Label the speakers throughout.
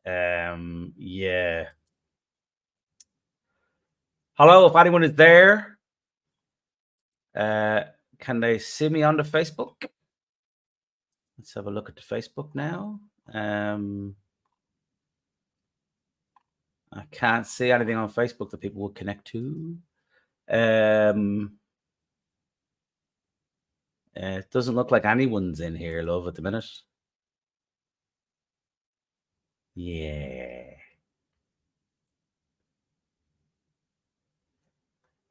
Speaker 1: Yeah. Hello, if anyone is there, can they see me on the Facebook? Let's have a look at the Facebook now. I can't see anything on Facebook that people would connect to. It doesn't look like anyone's in here, love, at the minute. Yeah.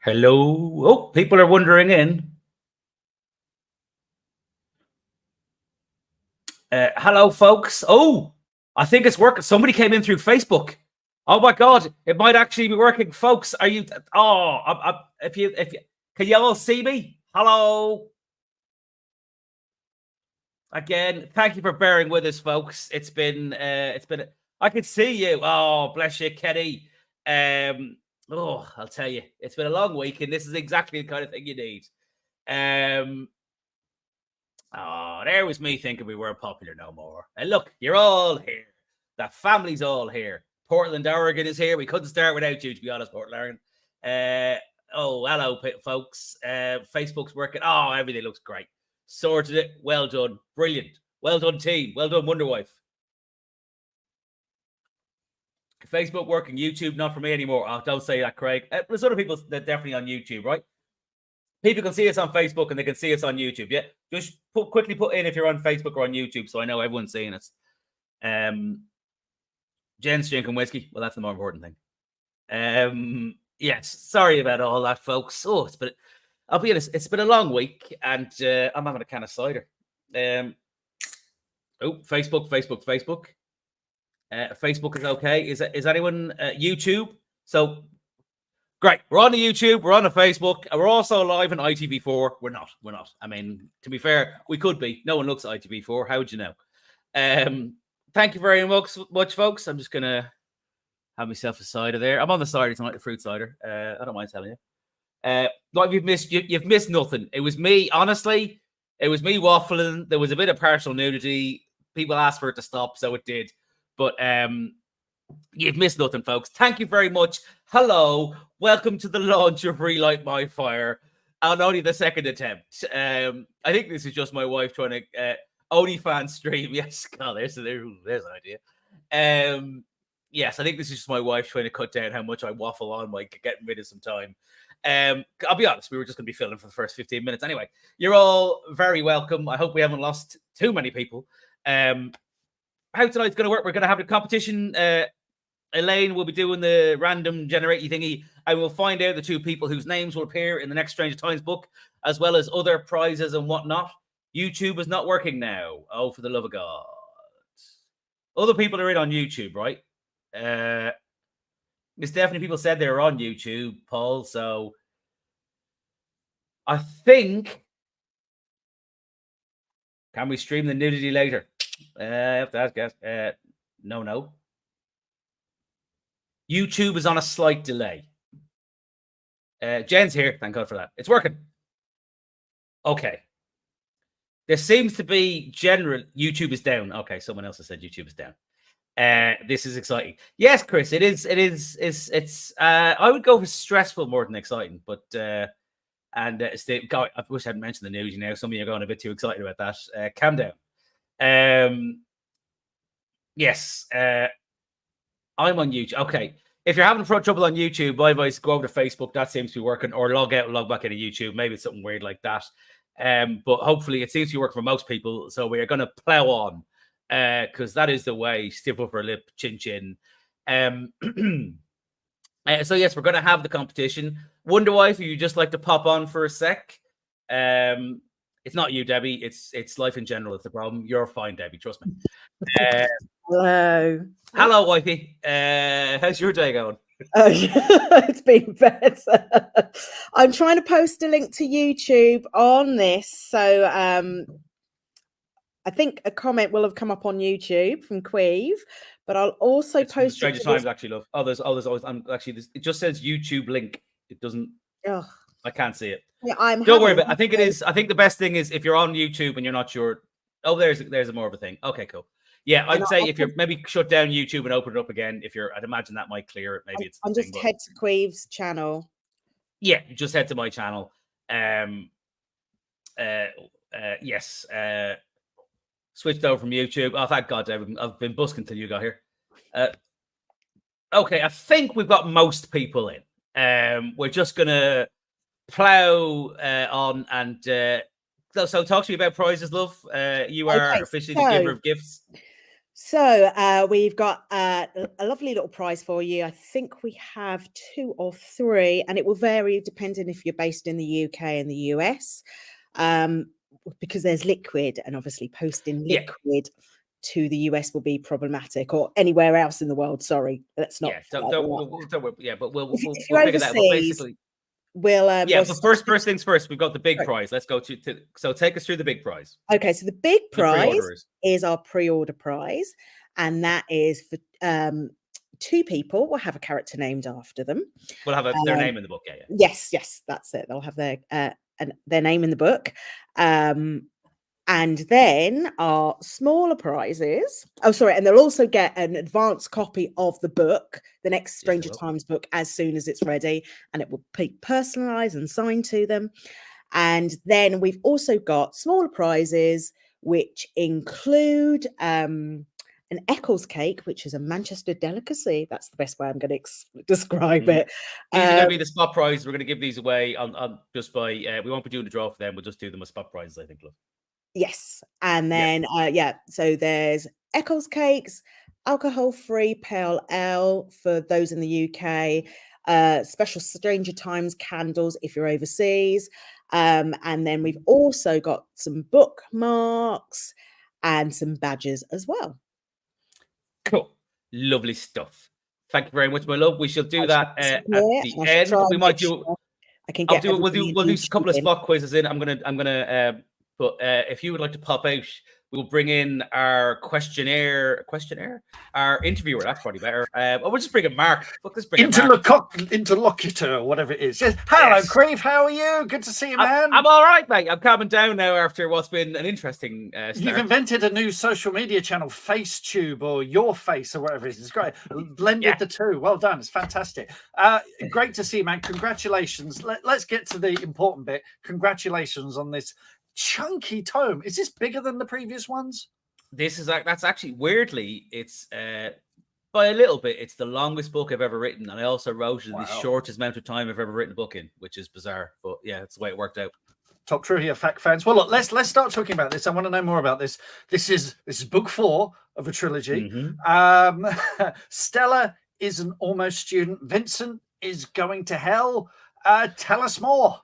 Speaker 1: Hello. Oh, people are wandering in. Hello, folks. Oh, I think it's working. Somebody came in through Facebook. Oh my God, it might actually be working, folks. Are you? Oh, if you, can you all see me? Hello. Again, thank you for bearing with us, folks. It's been. I can see you. Oh, bless you, Kenny. I'll tell you, it's been a long week, and this is exactly the kind of thing you need. There was me thinking we weren't popular no more. And look, you're all here. The family's all here. Portland, Oregon is here. We couldn't start without you, to be honest, Portland, Oregon. Hello, folks. Facebook's working. Oh, everything looks great. Sorted it. Well done. Brilliant. Well done, team. Well done, Wonder Wife. Facebook working. YouTube, not for me anymore. Oh, don't say that, Craig. There's other people that definitely on YouTube, right? People can see us on Facebook and they can see us on YouTube. Yeah, just quickly put in if you're on Facebook or on YouTube, so I know everyone's seeing us. Jen's drinking whiskey. Well, that's the more important thing. Yes, sorry about all that, folks. Oh, I'll be honest, it's been a long week, and I'm having a can of cider. Facebook. Facebook is okay. Is anyone YouTube? So great. We're on the YouTube. We're on the Facebook. We're also live on ITV4. We're not. I mean, to be fair, we could be. No one looks at ITV4. How would you know? Thank you very much, folks. I'm just gonna have myself a cider there. I'm on the cider tonight, the fruit cider. I don't mind telling you. Like you've missed nothing. It was me, honestly. It was me waffling. There was a bit of partial nudity. People asked for it to stop, so it did. But you've missed nothing, folks. Thank you very much. Hello. Welcome to the launch of Relight My Fire on only the second attempt. I think this is just my wife trying to OnlyFans stream. Yes, God, there's an idea. Yes, I think this is just my wife trying to cut down how much I waffle on, like getting rid of some time. I'll be honest, we were just going to be filming for the first 15 minutes. Anyway, you're all very welcome. I hope we haven't lost too many people. How tonight's going to work, we're going to have a competition. Elaine will be doing the random generate thingy. I will find out the two people whose names will appear in the next Stranger Times book, as well as other prizes and whatnot. YouTube is not working now. Oh, for the love of God. Other people are in on YouTube, right? It's definitely people said they were on YouTube, Paul. So I think, can we stream the nudity later? I have to ask, guys. No. YouTube is on a slight delay. Jen's here. Thank God for that. It's working. Okay. There seems to be general YouTube is down. Okay, someone else has said YouTube is down. This is exciting. Yes, Chris, it is. It's. I would go for stressful more than exciting, but Steve, God, I wish I hadn't mentioned the news. You know, some of you are going a bit too excited about that. Calm down. Yes. I'm on YouTube. Okay. If you're having trouble on YouTube, my advice, go over to Facebook. That seems to be working. Or log out and log back into YouTube. Maybe it's something weird like that. But hopefully it seems to work for most people. So we are going to plow on. Because that is the way. Stiff upper lip, chin chin. So yes, we're going to have the competition. Wonder Wife, you just like to pop on for a sec. It's not you, Debbie. It's life in general. It's the problem. You're fine, Debbie. Trust me.
Speaker 2: Hello.
Speaker 1: Hello, wifey. How's your day going?
Speaker 2: It's been better. I'm trying to post a link to YouTube on this. So I think a comment will have come up on YouTube from Queeve, but I'll also post
Speaker 1: Stranger Times, actually, love. There's always. It just says YouTube link. It doesn't.
Speaker 2: Oh.
Speaker 1: I can't see it.
Speaker 2: Yeah,
Speaker 1: Don't worry about it. I think it is. I think the best thing is if you're on YouTube and you're not sure. Oh, there's more of a thing. Okay, cool. Yeah, I'd
Speaker 2: And
Speaker 1: say if you're maybe shut down YouTube and open it up again, I'd imagine that might clear it. Maybe it's
Speaker 2: I'm just head to Queeve's channel.
Speaker 1: Yeah, just head to my channel. Yes. Switched over from YouTube. Oh, thank God, I've been busking till you got here. Okay, I think we've got most people in. We're just gonna plow on and so talk to me about prizes, love. You are officially the giver of gifts.
Speaker 2: So we've got a lovely little prize for you. I think we have 2 or 3, and it will vary depending if you're based in the UK and the US, because there's liquid, and obviously posting liquid to the US will be problematic, or anywhere else in the world. Sorry, let's not.
Speaker 1: Don't yeah, but we'll
Speaker 2: figure that out. But basically,
Speaker 1: but first things first. We've got the big prize. Let's go to so take us through the big prize.
Speaker 2: Okay, so the big prize is our pre-order prize, and that is for 2 people. We'll have a character named after them.
Speaker 1: We'll have their name in the book. Yeah.
Speaker 2: Yes, that's it. They'll have their name in the book. And then our smaller prizes. Oh, sorry. And they'll also get an advanced copy of the book, the next Stranger Times book, as soon as it's ready. And it will be personalized and signed to them. And then we've also got smaller prizes, which include an Eccles cake, which is a Manchester delicacy. That's the best way I'm going to describe it.
Speaker 1: These are going to be the spot prizes. We're going to give these away on just by, we won't be doing a draw for them. We'll just do them as spot prizes, I think, love.
Speaker 2: Yes. And then, so there's Eccles cakes, alcohol-free pale ale for those in the UK, special Stranger Times candles if you're overseas. And then we've also got some bookmarks and some badges as well.
Speaker 1: Cool. Lovely stuff. Thank you very much, my love. We shall do that at the end. We might do. We'll do a couple of spot quizzes in. I'm gonna. But if you would like to pop out, we'll bring in our questionnaire, our interviewer. That's probably better. We'll just bring in Mark. Let's bring in Mark.
Speaker 3: Interlocutor, whatever it is. Yes. Hello, Creve. How are you? Good to see you, man.
Speaker 1: I'm all right, mate. I'm calming down now after what's been an interesting start.
Speaker 3: You've invented a new social media channel, FaceTube, or Your Face, or whatever it is. It's great. Blended the two. Well done. It's fantastic. Great to see you, man. Congratulations. Let's get to the important bit. Congratulations on this chunky tome. Is this bigger than the previous ones?
Speaker 1: That's actually weirdly, it's by a little bit, it's the longest book I've ever written, and I also wrote it in the shortest amount of time I've ever written a book in, which is bizarre, but yeah, it's the way it worked out.
Speaker 3: Top trivia fact fans. Well, look, let's start talking about this. I want to know more about this. This is book 4 of a trilogy. Stella is an almost student. Vincent is going to hell. Tell us more.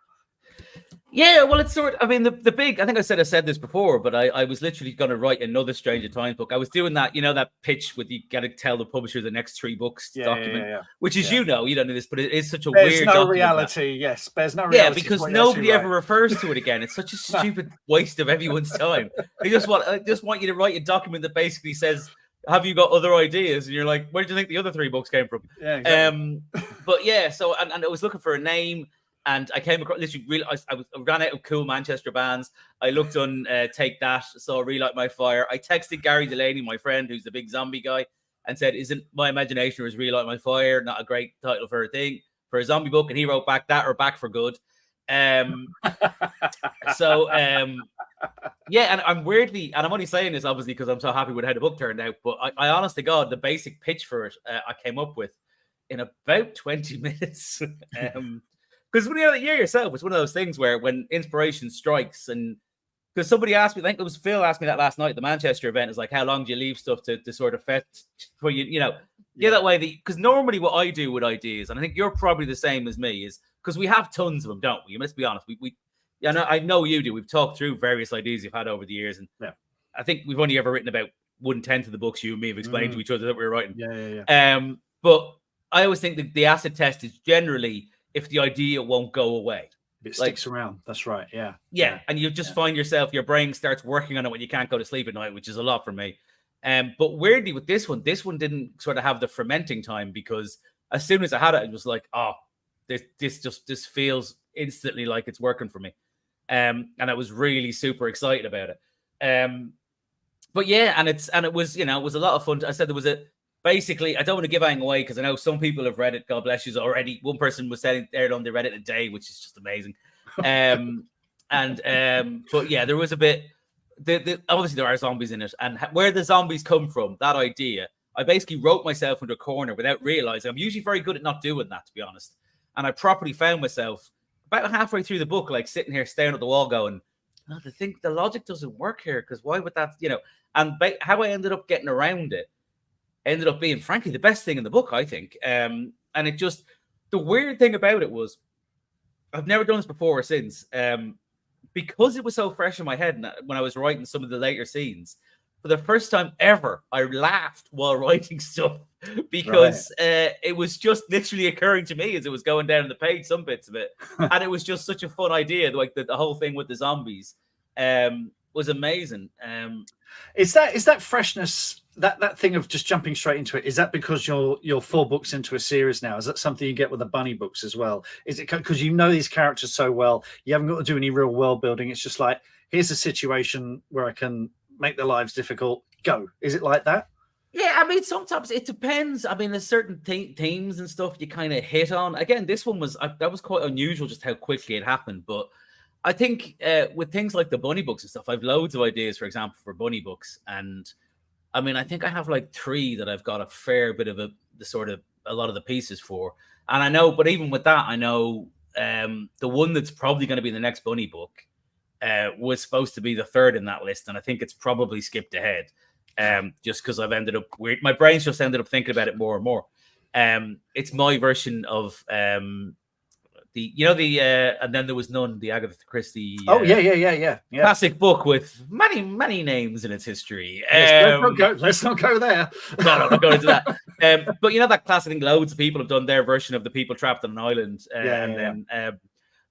Speaker 1: Yeah, well, it's sort of, I mean, the big, I think I said this before, but I was literally going to write another Stranger Times book. I was doing that, that pitch with you got to tell the publisher the next 3 books document, which is, you don't know this, but it is such a weird
Speaker 3: no reality. Yes, there's no reality.
Speaker 1: Yeah, because nobody ever refers to it again. It's such a stupid waste of everyone's time. I just want you to write a document that basically says, have you got other ideas? And you're like, where do you think the other 3 books came from?
Speaker 3: Yeah, exactly.
Speaker 1: But yeah, so, and I was looking for a name. And I came across, literally, I ran out of cool Manchester bands. I looked on Take That, saw Relight My Fire. I texted Gary Delaney, my friend, who's the big zombie guy, and said, isn't My Imagination or is Relight My Fire not a great title for a zombie book? And he wrote back, that or Back for Good. Yeah, and I'm weirdly, and I'm only saying this obviously because I'm so happy with how the book turned out, but I honest to God, the basic pitch for it, I came up with in about 20 minutes. Because when you're yourself, it's one of those things where when inspiration strikes, and because somebody asked me, I think it was Phil asked me that last night at the Manchester event, is like, how long do you leave stuff to sort of fetch for that way? Because normally what I do with ideas, and I think you're probably the same as me, is because we have tons of them, don't we? Let's be honest. I know you do. We've talked through various ideas you've had over the years, and I think we've only ever written about 1/10 of the books you and me have explained to each other that we were writing. But I always think that the acid test is generally if the idea won't go away.
Speaker 3: It sticks around. That's right.
Speaker 1: Yeah. And you just find yourself, your brain starts working on it when you can't go to sleep at night, which is a lot for me. But weirdly with this one didn't sort of have the fermenting time, because as soon as I had it, it was like, this feels instantly like it's working for me. And I was really super excited about it. but yeah, and it was, it was a lot of fun. I said there was basically, I don't want to give anything away because I know some people have read it. God bless you already. One person was saying they read it in a day, which is just amazing. But yeah, there was a bit. Obviously there are zombies in it, and where the zombies come from, that idea, I basically wrote myself into a corner without realizing. I'm usually very good at not doing that, to be honest. And I properly found myself about halfway through the book, like sitting here staring at the wall, going, "Oh, I think the logic doesn't work here because why would that, And how I ended up getting around it ended up being, frankly, the best thing in the book, I think. And it just, the weird thing about it was, I've never done this before or since. Because it was so fresh in my head when I was writing some of the later scenes, for the first time ever, I laughed while writing stuff because it was just literally occurring to me as it was going down the page, some bits of it. And it was just such a fun idea. Like the whole thing with the zombies was amazing.
Speaker 3: Is that freshness, that thing of just jumping straight into it, is that because you're 4 books into a series now? Is that something you get with the Bunny books as well? Is it because you know these characters so well, you haven't got to do any real world building? It's just like, here's a situation where I can make their lives difficult. Go. Is it like that?
Speaker 1: Yeah, I mean, sometimes it depends. I mean, there's certain themes and stuff you kind of hit on. Again, this one was quite unusual, just how quickly it happened. But I think with things like the Bunny books and stuff, I've loads of ideas, for example, for Bunny books. And I mean, I think I have like 3 that I've got a fair bit of a lot of the pieces for. And I know, but even with that, I know the one that's probably going to be the next Bunny book was supposed to be the 3rd in that list. And I think it's probably skipped ahead just because I've ended up weird. My brain's just ended up thinking about it more and more. It's my version of and then there was none, the Agatha Christie.
Speaker 3: Yeah.
Speaker 1: Classic book with many names in its history.
Speaker 3: Let's not go there.
Speaker 1: No, I'm not going into that. But that classic thing, loads of people have done their version of the people trapped on an island. Then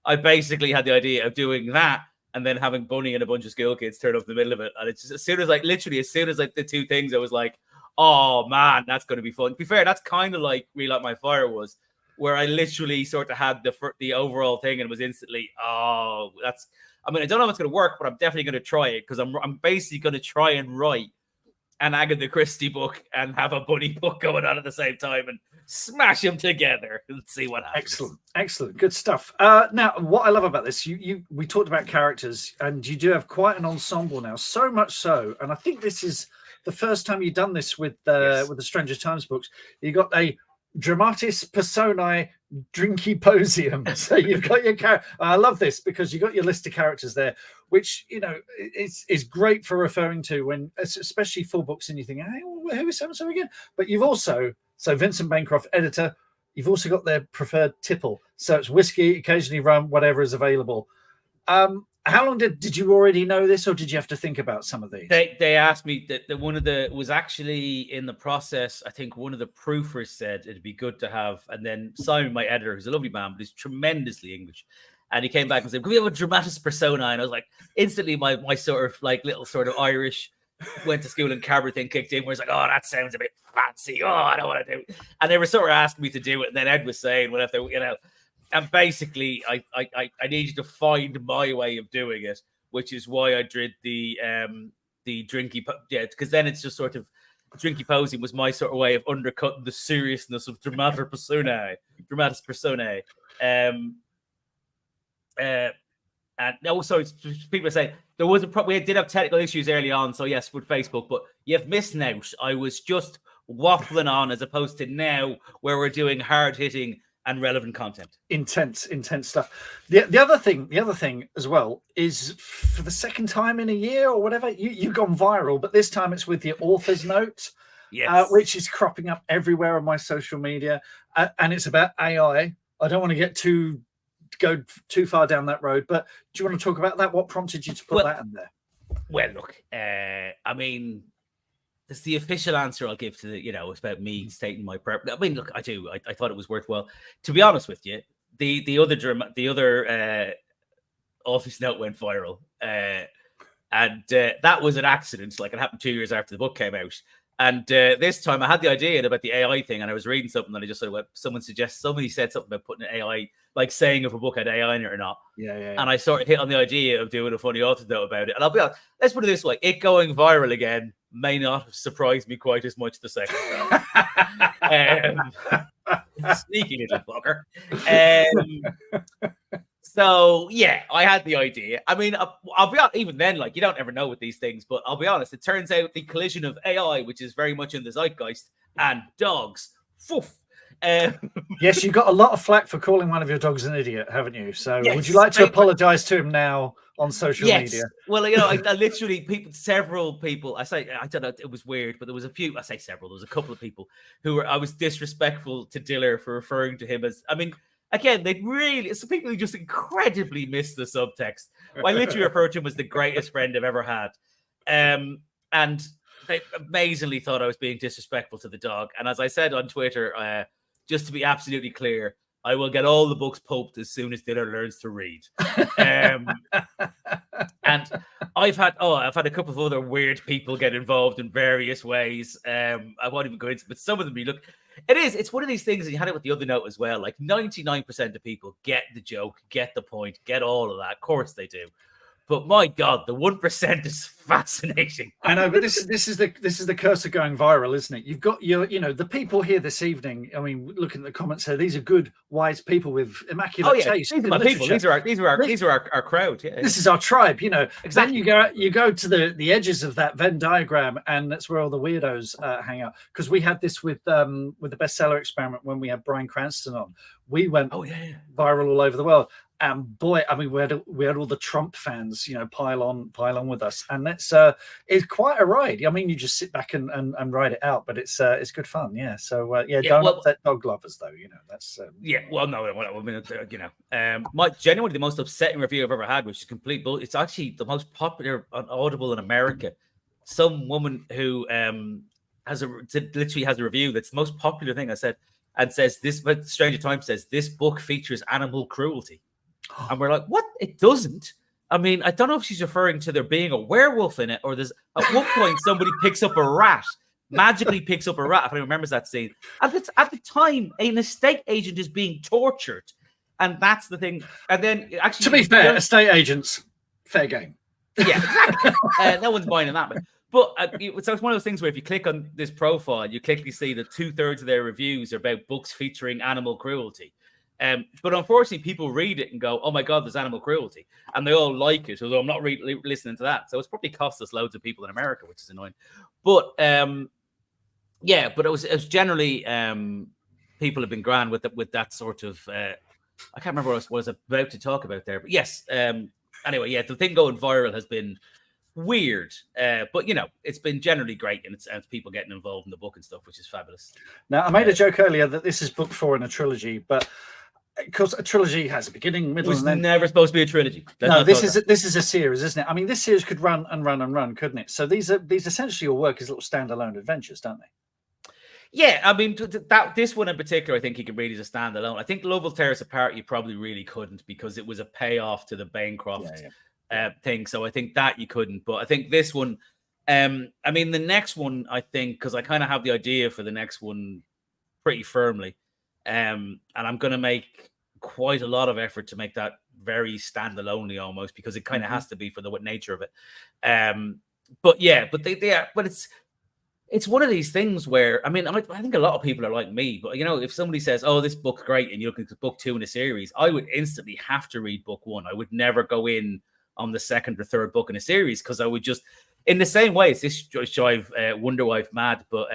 Speaker 1: I basically had the idea of doing that and then having Bunny and a bunch of school kids turn up in the middle of it. And it's just as soon as the 2 things, I was like, oh man, that's going to be fun. To be fair, that's kind of like Relight My Fire was, where I literally sort of had the overall thing and was instantly, I don't know if it's going to work, but I'm definitely going to try it because I'm basically going to try and write an Agatha Christie book and have a Bunny book going on at the same time and smash them together and see what happens.
Speaker 3: Excellent. Good stuff. Now, what I love about this, we talked about characters, and you do have quite an ensemble now, so much so, and I think this is the first time you've done this with the Stranger Times books. You got a Dramatis Personae Drinky Posium. So you've got your character. I love this because you've got your list of characters there, which is great for referring to when, especially 4 books, and you think, hey, who is so and so again? But you've also, so Vincent Bancroft, editor, you've also got their preferred tipple. So it's whiskey, occasionally rum, whatever is available. How long did you already know this, or did you have to think about some of these?
Speaker 1: They asked me that one of the was actually in the process. I think one of the proofers said it'd be good to have, and then Simon, my editor, who's a lovely man, but he's tremendously English, and he came back and said, "Can we have a dramatis persona?" And I was like, instantly, my sort of like little sort of Irish went to school and Cabra thing kicked in, where it's like, "Oh, that sounds a bit fancy. Oh, I don't want to do it." And they were sort of asking me to do it, and then Ed was saying, "Well, if they, And basically, I need you to find my way of doing it, which is why I did the drinky, because then it's just sort of drinky posing was my sort of way of undercutting the seriousness of dramatis personae. And also, people are saying there was we did have technical issues early on, so yes, with Facebook, but you've missed out. I was just waffling on as opposed to now where we're doing hard hitting and relevant content.
Speaker 3: Intense stuff. The other thing as well is, for the second time in a year or whatever, you've gone viral, but this time it's with your author's note, which is cropping up everywhere on my social media, and it's about AI. I don't want to go too far down that road, but do you want to talk about that? What prompted you to put that in there?
Speaker 1: Well, look, I mean, that's the official answer I'll give to it's about me stating my prep. I mean, look, I do. I thought it was worthwhile. To be honest with you, the other office note went viral, and that was an accident. Like, it happened 2 years after the book came out, And this time I had the idea about the AI thing, and I was reading something, and I just sort of somebody said something about putting an AI, like saying if a book had AI in it or not.
Speaker 3: Yeah.
Speaker 1: And I sort of hit on the idea of doing a funny anecdote about it. And I'll be honest, let's put it this way: it going viral again may not have surprised me quite as much the second time. Sneaky little fucker. So yeah, I had the idea. I mean, I'll be honest, even then, like, you don't ever know with these things, but I'll be honest, it turns out the collision of AI, which is very much in the zeitgeist, and dogs,
Speaker 3: yes, you got a lot of flack for calling one of your dogs an idiot, haven't you? So
Speaker 1: yes,
Speaker 3: would you like to apologize to him now on social media?
Speaker 1: Well, you know, I literally, several people, I don't know, it was weird, but there was a couple of people who I was disrespectful to Diller for referring to him as, I mean, again, some people who just incredibly miss the subtext. I literally referred to him as the greatest friend I've ever had. And they amazingly thought I was being disrespectful to the dog. And as I said on Twitter, just to be absolutely clear, I will get all the books pulped as soon as Diller learns to read. And I've had a couple of other weird people get involved in various ways. I won't even go into, but some of them it's one of these things, and you had it with the other note as well. Like 99% of people get the joke, get the point, get all of that. Of course they do. But my God, the 1% is fascinating.
Speaker 3: I know, but this is the curse of going viral, isn't it? You've got the people here this evening. I mean, looking at the comments here, these are good, wise people with immaculate taste.
Speaker 1: These are my people. These are our crowd. Yeah,
Speaker 3: this is our tribe. You know,
Speaker 1: exactly.
Speaker 3: Then you go to the edges of that Venn diagram, and that's where all the weirdos hang out. Because we had this with the bestseller experiment when we had Bryan Cranston on. We went viral all over the world. And boy, I mean, we had all the Trump fans, pile on with us, and it's quite a ride. I mean, you just sit back and ride it out, but it's good fun, yeah. So don't upset dog lovers, though. That's
Speaker 1: Well, no, I mean, genuinely the most upsetting review I've ever had, which is complete bull. It's actually the most popular on Audible in America. Some woman who literally has a review that's the most popular thing I said, and says this. But Stranger Times says this book features animal cruelty. And we're like, what? It doesn't. I mean, I don't know if she's referring to there being a werewolf in it, or there's at one point somebody magically picks up a rat. If anyone remembers that scene. At the time, an estate agent is being tortured, and that's the thing. And then actually,
Speaker 3: to be fair, estate agents, fair game.
Speaker 1: Yeah, exactly. No one's buying that, but so it's one of those things where if you click on this profile, you quickly see that 2/3 of their reviews are about books featuring animal cruelty. But unfortunately, people read it and go, "Oh my God, there's animal cruelty," and they all like it. Although I'm not listening to that, so it's probably cost us loads of people in America, which is annoying. But but it was generally people have been grand with that sort of. I can't remember what I was about to talk about there, but yes. Anyway, the thing going viral has been weird, but it's been generally great, and it's people getting involved in the book and stuff, which is fabulous.
Speaker 3: Now, I made a joke earlier that this is book 4 in a trilogy, but of course, a trilogy has a beginning, middle, and end. Never
Speaker 1: supposed to be a trilogy.
Speaker 3: This is a series, isn't it? I mean, this series could run and run and run, couldn't it? So these essentially all work as little standalone adventures, don't they?
Speaker 1: Yeah, I mean, this one in particular, I think you could read as a standalone. I think Love Will Tear Us Apart, you probably really couldn't, because it was a payoff to the Bancroft thing. So I think that you couldn't. But I think this one, I mean, the next one, I think, because I kind of have the idea for the next one pretty firmly. And I'm going to make quite a lot of effort to make that very standalone almost, because it kind of has to be for the nature of it. But it's one of these things where, I mean, I think a lot of people are like me, but if somebody says, "Oh, this book's great," and you look at book 2 in a series, I would instantly have to read book 1. I would never go in on the second or third book in a series, because I would just, in the same way, it's this drive Wonder Wife mad, but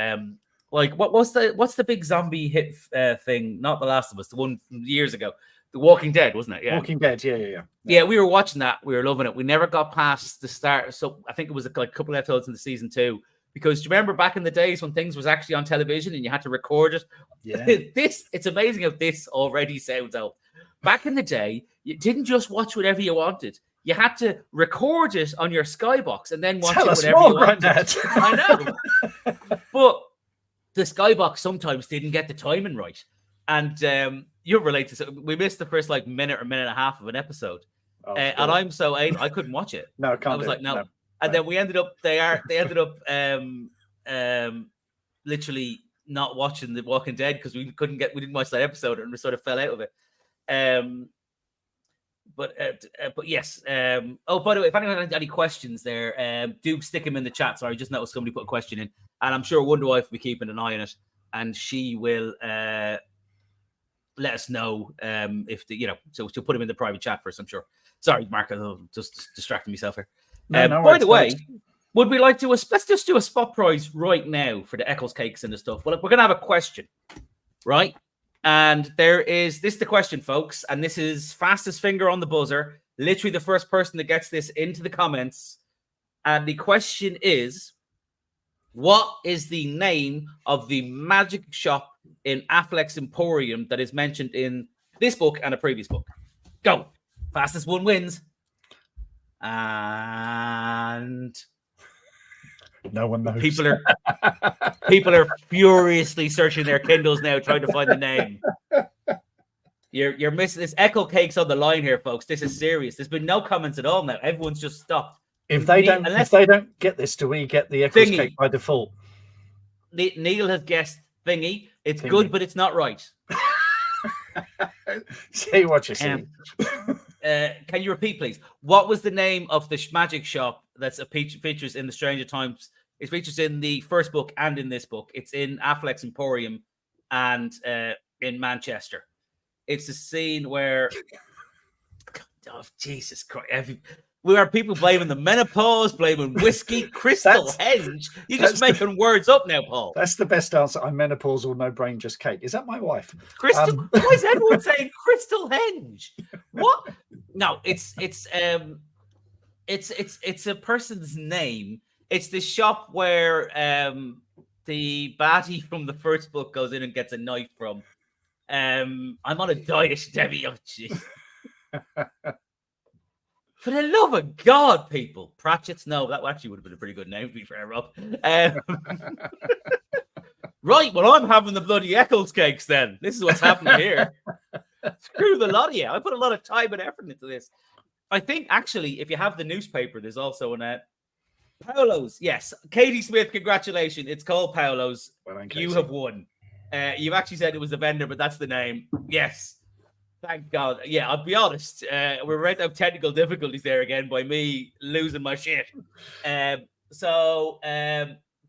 Speaker 1: like what's the big zombie hit thing? Not The Last of Us, the one from years ago, The Walking Dead, wasn't it? Yeah,
Speaker 3: Walking Dead. Yeah.
Speaker 1: Yeah, we were watching that. We were loving it. We never got past the start. So I think it was like a couple of episodes in the season 2. Because do you remember back in the days when things was actually on television and you had to record it? Yeah. It's amazing how this already sounds out. Back in the day, you didn't just watch whatever you wanted. You had to record it on your Skybox and then watch it whenever you wanted. I know. But the Skybox sometimes didn't get the timing right. And you're related to, we missed the first minute or minute and a half of an episode. And I'm so I couldn't watch it.
Speaker 3: No,
Speaker 1: I was like, no. And then we ended up, they ended up literally not watching The Walking Dead because we didn't watch that episode and we sort of fell out of it. But yes. Oh, by the way, if anyone has any questions there, do stick them in the chat. Sorry, I just noticed somebody put a question in, and I'm sure Wonder Wife will be keeping an eye on it, and she will let us know if so she'll put them in the private chat for us, I'm sure. Sorry, Mark, I'm just distracting myself here. By the way, would we like to let's just do a spot prize right now for the Eccles cakes and the stuff? Well, we're gonna have a question, right? And this is the question, folks, and this is fastest finger on the buzzer. Literally the first person that gets this into the comments. And the question is, what is the name of the magic shop in Affleck's Emporium that is mentioned in this book and a previous book? Go. Fastest one wins. And
Speaker 3: no one knows.
Speaker 1: People are furiously searching their Kindles now, trying to find the name. You're missing this. Echo Cake's on the line here, folks. This is serious. There's been no comments at all now. Everyone's just stopped.
Speaker 3: If they don't get this, do we get the Eccles cake by default?
Speaker 1: Neil has guessed thingy. It's good, but it's not right.
Speaker 3: Say what you say.
Speaker 1: Can you repeat, please? What was the name of the magic shop that's features in the Stranger Times? It features in the first book and in this book. It's in Affleck's Emporium and in Manchester. It's a scene where, oh, Jesus Christ. Where people blaming the menopause, blaming whiskey, Crystal Henge. You're just making words up now, Paul.
Speaker 3: That's the best answer. I'm menopausal, no brain, just cake. Is that my wife?
Speaker 1: Crystal? Why is everyone saying Crystal Henge? What? No, it's a person's name. It's the shop where the baddie from the first book goes in and gets a knife from. I'm on a diet, Debbie. Oh, jeez. For the love of God, people. Pratchett's? No, that actually would have been a pretty good name, to be fair, Rob. Right, well, I'm having the bloody Eccles cakes then. This is what's happening here. Screw the lot of you. I put a lot of time and effort into this. I think, actually, if you have the newspaper, there's also an Paolo's. Yes. Katie Smith, congratulations. It's called Paolo's. Well, you have won. You've actually said it was the vendor, but that's the name. Yes. Thank God. Yeah, I'll be honest. We're right out technical difficulties there again by me losing my shit.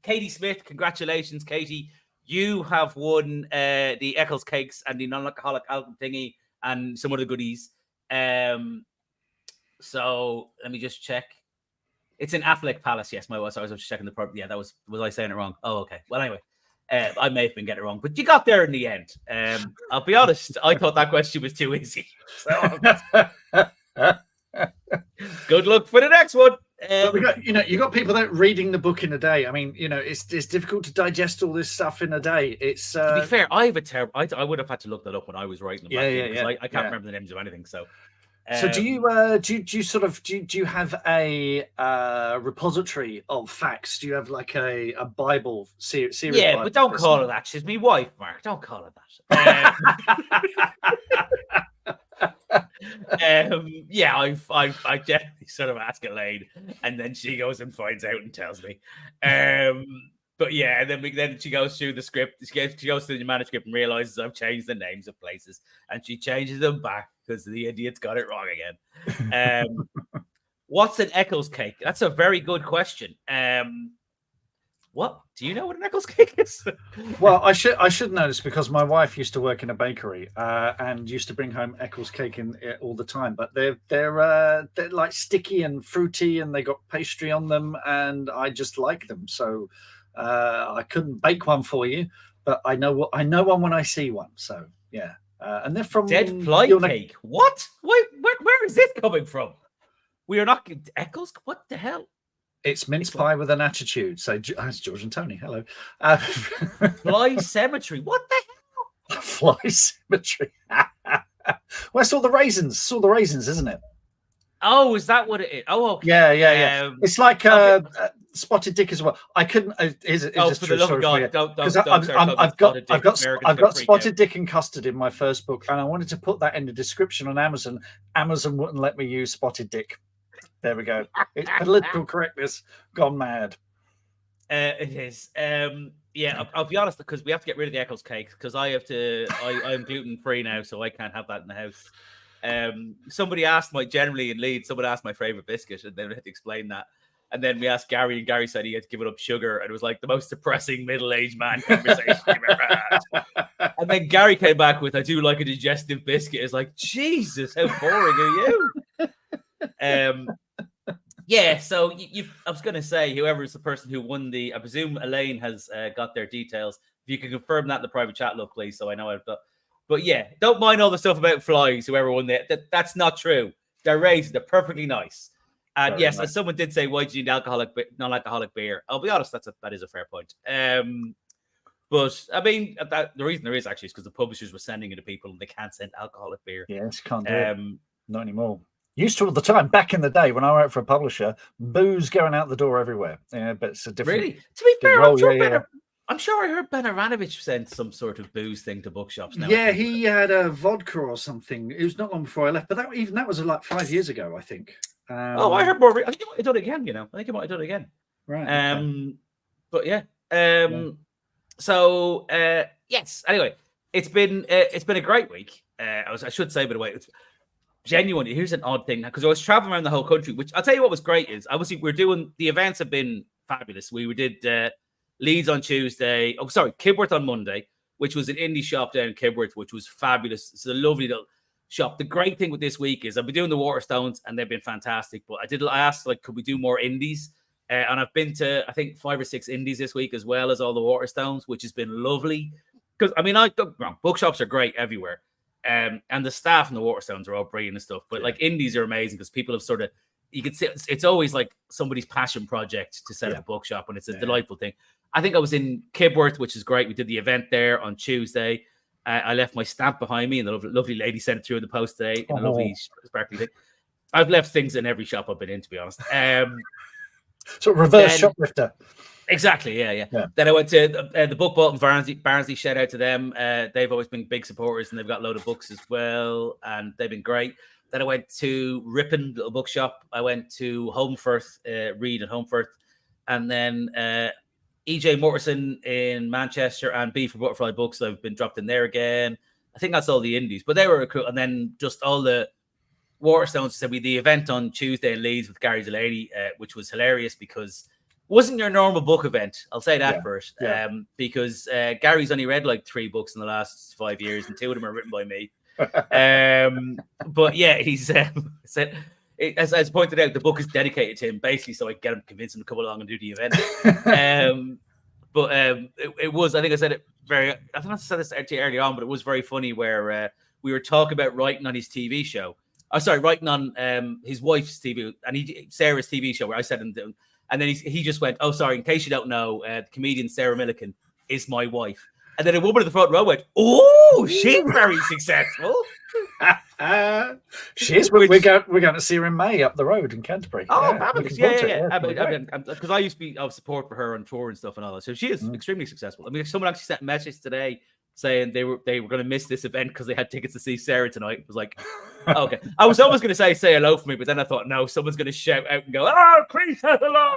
Speaker 1: Katie Smith, congratulations, Katie. You have won the Eccles cakes and the non-alcoholic album thingy and some other goodies. So let me just check. It's in Affleck Palace. Yes, I was just checking the product. Yeah, was I saying it wrong? Oh, okay. Well, anyway. I may have been getting it wrong, but you got there in the end. I'll be honest, I thought that question was too easy. So, good luck for the next one.
Speaker 3: We got, you got people that reading the book in a day. I mean, it's difficult to digest all this stuff in a day. It's
Speaker 1: to be fair, I have a terrible. I would have had to look that up when I was writing them.
Speaker 3: Yeah.
Speaker 1: I can't remember the names of anything. So.
Speaker 3: So do you have a repository of facts? Do you have like a Bible series?
Speaker 1: Yeah,
Speaker 3: Bible
Speaker 1: but don't call her that. She's my wife, Mark. Don't call her that. Yeah, I definitely sort of ask Elaine, and then she goes and finds out and tells me. But yeah, and then she goes through the script. She goes through the manuscript and realizes I've changed the names of places, and she changes them back because the idiot's got it wrong again. What's an Eccles cake? That's a very good question. What do you know what an Eccles cake is?
Speaker 3: Well, I should know this because my wife used to work in a bakery and used to bring home Eccles cake in all the time. But they're like sticky and fruity, and they got pastry on them, and I just like them. So I couldn't bake one for you, but I know one when I see one. So yeah, and they're from
Speaker 1: Dead Fly Cake. What? Where is this coming from? We are not Eccles. What the hell?
Speaker 3: It's mince pie with an attitude. So it's George and Tony. Hello.
Speaker 1: Fly Cemetery. What the hell?
Speaker 3: Fly Cemetery. Well, it's all the raisins. It's all the raisins, isn't it?
Speaker 1: Oh, is that what it is? Oh, okay.
Speaker 3: Yeah. It's like Spotted Dick as well. I couldn't. Is
Speaker 1: for the love of God, don't.
Speaker 3: I've got Spotted Dick and Custard in my first book, and I wanted to put that in the description on Amazon. Amazon wouldn't let me use Spotted Dick. There we go. It's political correctness gone mad.
Speaker 1: It is. Yeah, I'll be honest, because we have to get rid of the Eccles cakes because I'm gluten free now, so I can't have that in the house. Somebody asked generally in Leeds, someone asked my favorite biscuit, and then we had to explain that. And then we asked Gary, and Gary said he had to give it up sugar, and it was like the most depressing middle-aged man conversation you've ever had. And then Gary came back with, "I do like a digestive biscuit." It's like, Jesus, how boring are you? Yeah, so I was going to say, whoever is the person who won I presume Elaine has got their details. If you can confirm that in the private chat, love, please, so I know I've got. But yeah, don't mind all the stuff about flies, whoever won that's not true. They're raised, they're perfectly nice. And
Speaker 3: Very
Speaker 1: yes,
Speaker 3: nice.
Speaker 1: as someone did say, why do you need non-alcoholic beer? I'll be honest, that is a fair point. But I mean, the reason there is actually is because the publishers were sending it to people and they can't send alcoholic beer.
Speaker 3: Yes, can't do it. Not anymore. Used to all the time back in the day when I worked for a publisher, booze going out the door everywhere. Yeah, but it's a different.
Speaker 1: Really? To be fair,
Speaker 3: role,
Speaker 1: I'm sure I heard Ben Aranovich sent some sort of booze thing to bookshops now.
Speaker 3: Yeah, he had a vodka or something. It was not long before I left, but that was like 5 years ago, I think.
Speaker 1: I heard more. I think he might have done it again. I think he might have done it again.
Speaker 3: Right. Okay.
Speaker 1: But yeah. So yes. Anyway, it's been a great week. I should say, by the way, it's genuinely. Here's an odd thing, because I was traveling around the whole country. Which I'll tell you what was great is obviously we're doing the events have been fabulous. We did Leeds on Tuesday. Oh, sorry, Kibworth on Monday, which was an indie shop down in Kibworth, which was fabulous. It's a lovely little shop. The great thing with this week is I've been doing the Waterstones and they've been fantastic. But I asked, like, could we do more indies? And I've been to, I think, 5 or 6 indies this week, as well as all the Waterstones, which has been lovely. Because, I mean, bookshops are great everywhere. And the staff in the Waterstones are all brilliant and stuff. But, like, indies are amazing because people have sort of, you can see, it's always like somebody's passion project to set up a bookshop, and it's a delightful thing. I think I was in Kibworth, which is great. We did the event there on Tuesday. I left my stamp behind me, and the lovely lady sent it through in the post today in a lovely sparkly thing. I've left things in every shop I've been in, to be honest.
Speaker 3: So reverse shoplifter.
Speaker 1: Exactly, yeah. Then I went to the Book Vault in Barnsley. Shout out to them. They've always been big supporters, and they've got a load of books as well, and they've been great. Then I went to Ripon Little Bookshop. I went to Holmfirth, Reed and Holmfirth, and then EJ Mortensen in Manchester and B for Butterfly Books. I've been dropped in there again. I think that's all the indies, but they were cool. And then just all the Waterstones. So we the event on Tuesday in Leeds with Gary Delaney, which was hilarious because it wasn't your normal book event. I'll say that first, because Gary's only read like 3 books in the last 5 years, and 2 of them are written by me. But yeah, he's said, as pointed out, the book is dedicated to him basically, so I get him, convince him to come along and do the event. But it was, I think I said it I don't know if I said this to you early on, but it was very funny where we were talking about writing on his TV show. Writing on his wife's TV and Sarah's TV show, where I said, and then he just went, "Oh, sorry, in case you don't know, the comedian Sarah Millican is my wife." And then a woman in the front row went, "Oh, she's very successful."
Speaker 3: She is. We're going to see her in May up the road in Canterbury.
Speaker 1: Oh, fabulous! Yeah. Because I used to be of support for her on tour and stuff and all that. So she is extremely successful. I mean, someone actually sent a message today saying they were going to miss this event because they had tickets to see Sarah tonight. It was like, okay. I was almost going to say hello for me, but then I thought, no, someone's going to shout out and go, "Oh, Chris, hello!"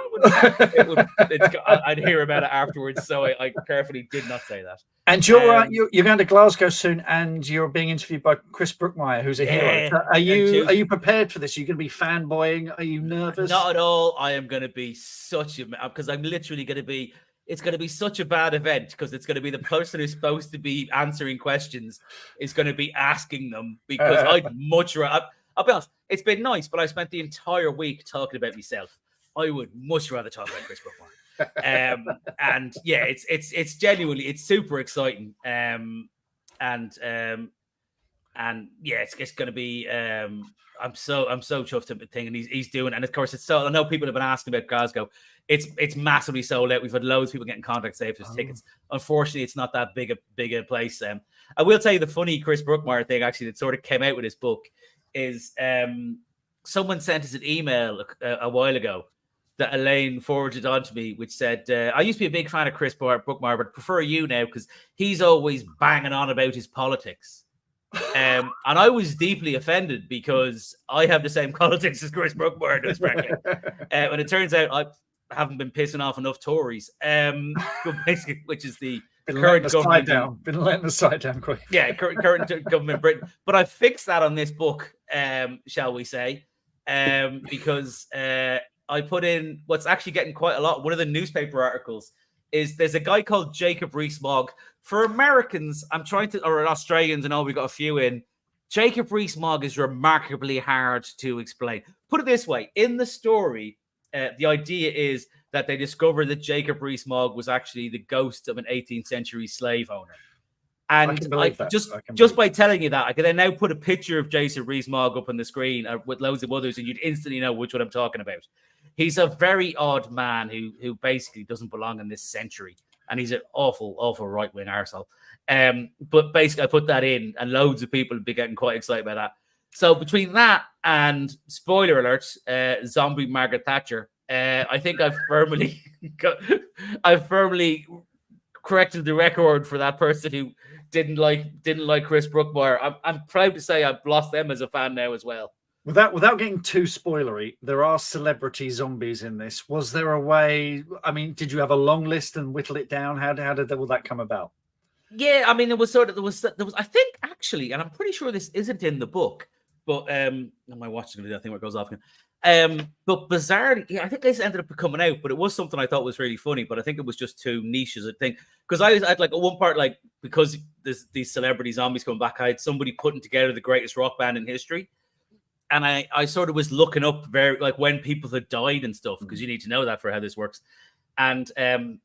Speaker 1: I'd hear about it afterwards, so I carefully did not say that.
Speaker 3: And you're going to Glasgow soon, and you're being interviewed by Chris Brookmeyer, who's a hero. Are you prepared for this? Are you going to be fanboying? Are you nervous?
Speaker 1: Not at all. I am going to be because I'm literally going to be. It's going to be such a bad event because it's going to be the person who's supposed to be answering questions is going to be asking them, because I'd much rather. I'll be honest, it's been nice, but I spent the entire week talking about myself. I would much rather talk about Chris Brookmeyer. And yeah, it's genuinely, it's super exciting. And yeah, it's going to be. I'm so chuffed at the thing, and he's doing. And of course, it's so. I know people have been asking about Glasgow. It's massively sold out. We've had loads of people get in contact saying there's tickets. Unfortunately, it's not that big a place. I will tell you the funny Chris Brookmeyer thing actually that sort of came out with his book is someone sent us an email a while ago that Elaine forwarded on to me, which said, "I used to be a big fan of Chris Brookmeyer, but prefer you now because he's always banging on about his politics." And I was deeply offended because I have the same politics as Chris Brookmeyer does, frankly. And it turns out haven't been pissing off enough Tories. But basically, which is the
Speaker 3: Been
Speaker 1: current government.
Speaker 3: Been letting the side down quick.
Speaker 1: Yeah, current government in Britain. But I fixed that on this book, shall we say, because I put in what's actually getting quite a lot. One of the newspaper articles is there's a guy called Jacob Rees-Mogg. For Americans, or Australians, and all we got a few in. Jacob Rees-Mogg is remarkably hard to explain. Put it this way: in the story, the idea is that they discovered that Jacob Rees-Mogg was actually the ghost of an 18th century slave owner. And just by telling you that, I can then now put a picture of Jason Rees-Mogg up on the screen with loads of others, and you'd instantly know which one I'm talking about. He's a very odd man who basically doesn't belong in this century, and he's an awful right-wing arsehole. But basically, I put that in, and loads of people would be getting quite excited about that. So between that and, spoiler alert, zombie Margaret Thatcher, I think I've firmly corrected the record for that person who didn't like Chris Brookmeyer. I'm proud to say I've lost them as a fan now as well.
Speaker 3: Without getting too spoilery, there are celebrity zombies in this. Was there a way? I mean, did you have a long list and whittle it down? How did all that come about?
Speaker 1: Yeah, I mean, there was I think actually, and I'm pretty sure this isn't in the book, but my watch is going to do that thing where it goes off again. But bizarrely, yeah, I think this ended up coming out, but it was something I thought was really funny, but I think it was just too niche as a thing. Because I'd like at one part, like, because there's these celebrity zombies coming back, I had somebody putting together the greatest rock band in history. And I sort of was looking up very like when people had died and stuff, because you need to know that for how this works. And I'm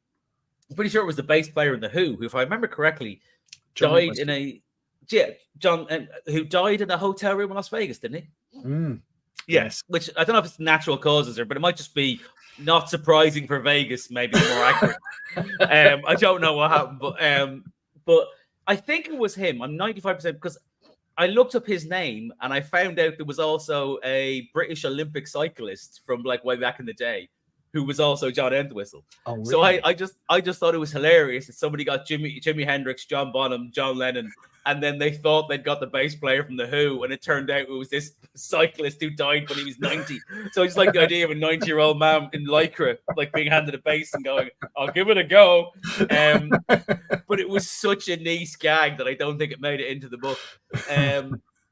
Speaker 1: pretty sure it was the bass player in the Who if I remember correctly, died in a who died in a hotel room in Las Vegas, didn't he?
Speaker 3: Mm.
Speaker 1: Yes, which I don't know if it's natural causes but it might just be not surprising for Vegas, maybe more accurate. I don't know what happened, but I think it was him. I'm 95% because I looked up his name and I found out there was also a British Olympic cyclist from like way back in the day who was also John Entwistle. Oh, really? So I just thought it was hilarious that somebody got Jimi Hendrix, John Bonham, John Lennon, and then they thought they'd got the bass player from the Who, and it turned out it was this cyclist who died when he was 90. So it's like the idea of a 90-year-old man in Lycra like being handed a bass and going, "I'll give it a go." But it was such a nice gag that I don't think it made it into the book.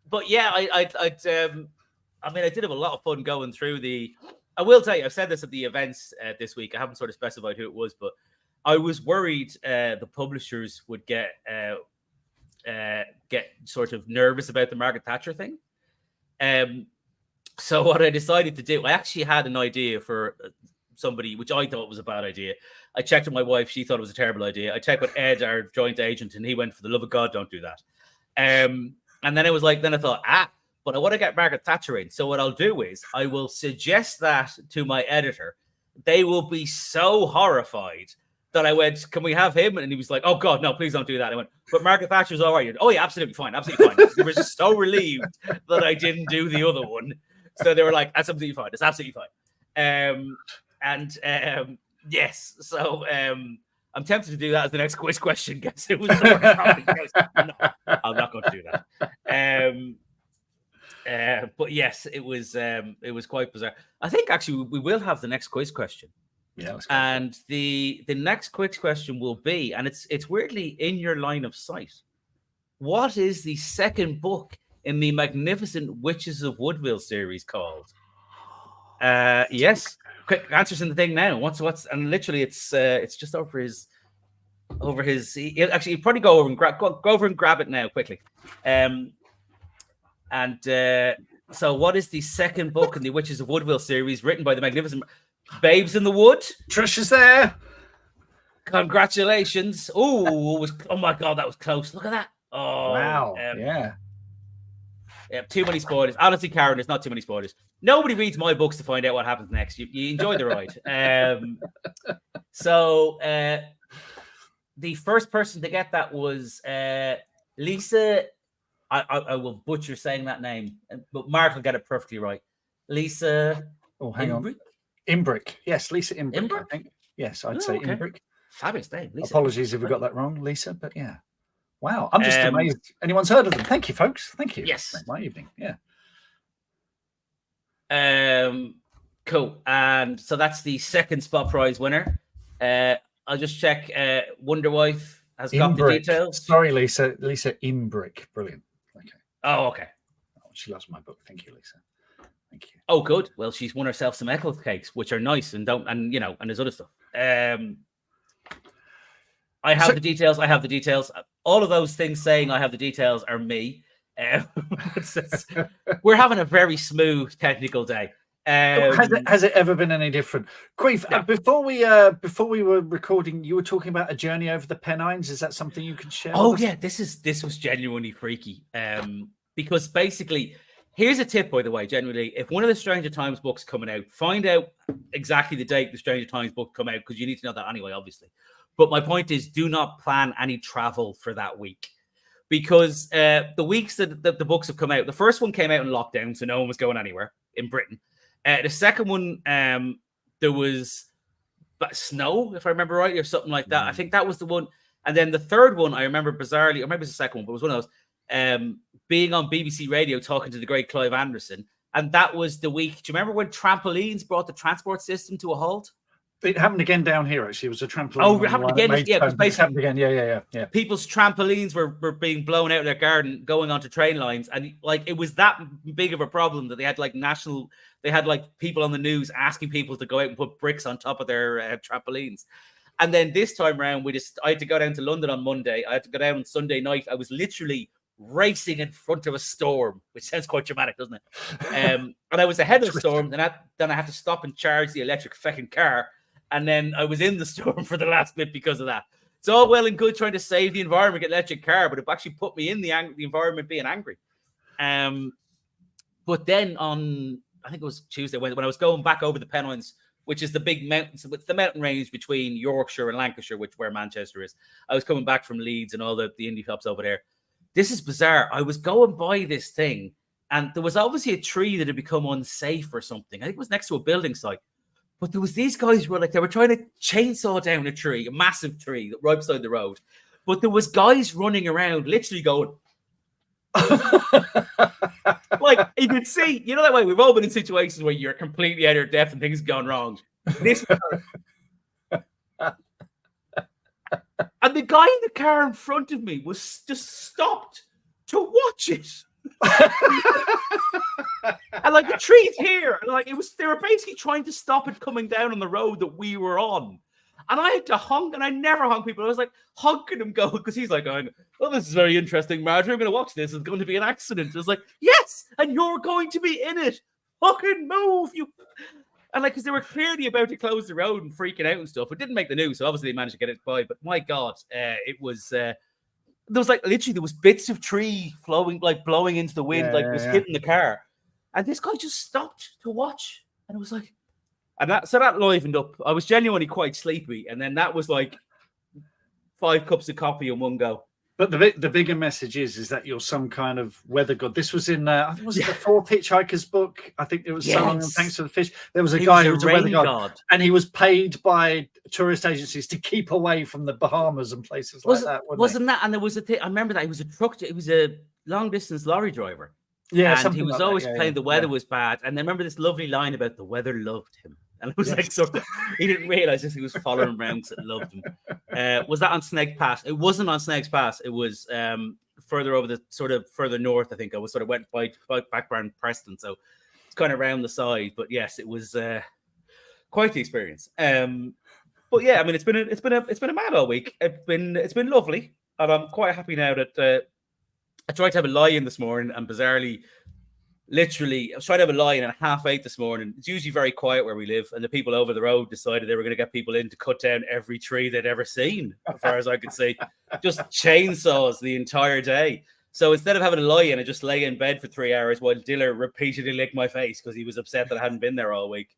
Speaker 1: But yeah, I did have a lot of fun going through the. I will tell you, I've said this at the events this week. I haven't sort of specified who it was, but I was worried the publishers would get sort of nervous about the Margaret Thatcher thing. So what I decided to do, I actually had an idea for somebody, which I thought was a bad idea. I checked with my wife. She thought it was a terrible idea. I checked with Ed, our joint agent, and he went, "For the love of God, don't do that." And then it was like, then I thought, but I want to get Margaret Thatcher in. So what I'll do is I will suggest that to my editor. They will be so horrified that I went, "Can we have him?" And he was like, "Oh God, no, please don't do that." I went, "But Margaret Thatcher's all right." "Oh yeah, absolutely fine, absolutely fine." They were just so relieved that I didn't do the other one. So they were like, "That's absolutely fine. It's absolutely fine." Yes. So I'm tempted to do that as the next quiz question. Guess it was the worst topic. No, I'm not going to do that. But yes, it was quite bizarre. I think actually we will have the next quiz question.
Speaker 3: Yeah,
Speaker 1: and the next quiz question will be, and it's weirdly in your line of sight. What is the second book in the Magnificent Witches of Woodville series called? Yes, quick answers in the thing now. What's and literally it's just over his. He'll probably go over and grab it now quickly. So what is the second book in the Witches of Woodville series written by the Magnificent Babes in the Wood?
Speaker 3: Trish is there.
Speaker 1: Congratulations. Oh my God, that was close. Look at that. Oh
Speaker 3: wow.
Speaker 1: Yeah, too many spoilers. Honestly, Karen, there's not too many spoilers. Nobody reads my books to find out what happens next. You enjoy the ride. So the first person to get that was Lisa. I will butcher saying that name, but Mark will get it perfectly right. Lisa.
Speaker 3: Oh, hang on. Imbrick. Yes, Lisa Imbrick. I think. Yes, I'd say okay. Imbrick.
Speaker 1: Fabulous name. Lisa.
Speaker 3: Apologies if we got that wrong, Lisa, but yeah. Wow, I'm just amazed anyone's heard of them. Thank you, folks. Thank you.
Speaker 1: Yes.
Speaker 3: Make my evening. Yeah.
Speaker 1: Cool. And so that's the second spot prize winner. I'll just check. Wonder Wife has got the details.
Speaker 3: Sorry, Lisa. Lisa Imbrick. Brilliant. Okay.
Speaker 1: Oh, okay.
Speaker 3: Oh, she loves my book. Thank you, Lisa. Thank you.
Speaker 1: Oh, good. Well, she's won herself some Eccles cakes, which are nice and there's other stuff. I have the details. I have the details. All of those things saying I have the details are me. We're having a very smooth technical day.
Speaker 3: Has it ever been any different? Queef,
Speaker 1: No.
Speaker 3: before we were recording, you were talking about a journey over the Pennines. Is that something you can share?
Speaker 1: Oh yeah, this was genuinely freaky. Because basically, here's a tip, by the way. Genuinely, if one of the Stranger Times books coming out, find out exactly the date the Stranger Times book come out, because you need to know that anyway, obviously. But my point is, do not plan any travel for that week, because the weeks that the books have come out, the first one came out in lockdown, so no one was going anywhere in Britain. The second one, there was snow, if I remember right, or something like that. I think that was the one. And then the third one, I remember bizarrely, or maybe it's the second one, but it was one of those, being on BBC Radio talking to the great Clive Anderson. And that was the week. Do you remember when trampolines brought the transport system to a halt?
Speaker 3: It happened again down here, actually. It was a trampoline.
Speaker 1: Oh, it happened again? Yeah,
Speaker 3: it happened again. Yeah.
Speaker 1: People's trampolines were being blown out of their garden, going onto train lines. And like, it was that big of a problem that they had people on the news asking people to go out and put bricks on top of their trampolines. And then this time around, I had to go down to London on Monday. I had to go down on Sunday night. I was literally racing in front of a storm, which sounds quite dramatic, doesn't it? And I was ahead of the storm. Then I had to stop and charge the electric fucking car. And then I was in the storm for the last bit because of that. It's all well and good trying to save the environment, get an electric car, but it actually put me in the environment being angry. But then on, I think it was Tuesday, when I was going back over the Pennines, which is the big mountains, it's the mountain range between Yorkshire and Lancashire, where Manchester is. I was coming back from Leeds and all the indie shops over there. This is bizarre. I was going by this thing, and there was obviously a tree that had become unsafe or something. I think it was next to a building site. But there was these guys who were like, they were trying to chainsaw down a tree, a massive tree right beside the road. But there was guys running around, literally going, like, you could see, you know that way, we've all been in situations where you're completely out of your depth and things have gone wrong. This and the guy in the car in front of me was just stopped to watch it. And like, the tree's here, and like, they were basically trying to stop it coming down on the road that we were on. And I had to honk, and I never honk people. I was like honking him, go, because he's like going, "Oh, this is very interesting, Margret. I'm going to watch this. It's going to be an accident." I was like, "Yes, and you're going to be in it. Fucking move, you!" And like, because they were clearly about to close the road and freaking out and stuff. It didn't make the news, so obviously they managed to get it by. But my God, it was. There was like literally there was bits of tree flowing, like blowing into the wind, was hitting the car, and this guy just stopped to watch, and it was like, and that livened up. I was genuinely quite sleepy, and then that was like 5 cups of coffee in one go.
Speaker 3: But the bigger message is that you're some kind of weather god. This was in I think it the 4th Hitchhiker's book. I think it was So Long and Thanks for the Fish. There was a guy who was a weather god, and he was paid by tourist agencies to keep away from the Bahamas and places like that.
Speaker 1: Wasn't that? And there was a thing. I remember that he was a truck. It was a long distance lorry driver.
Speaker 3: Yeah,
Speaker 1: and he was always playing the weather was bad. And I remember this lovely line about the weather loved him. And it was like sort of, he didn't realize this. He was following him around because it loved him. Was that on Snake Pass? It wasn't on Snake's Pass. It was further over the sort of further north. I think I was sort of went by background Preston, so it's kind of around the side. But yes, it was quite the experience. But yeah, I mean, it's been a mad all week. It's been lovely, and I'm quite happy now that I tried to have a lie-in this morning, and bizarrely. Literally, I was trying to have a lie-in at 8:30 this morning. It's usually very quiet where we live, and the people over the road decided they were going to get people in to cut down every tree they'd ever seen, as far as I could see. Just chainsaws the entire day. So instead of having a lie-in, I just lay in bed for 3 hours while Diller repeatedly licked my face because he was upset that I hadn't been there all week.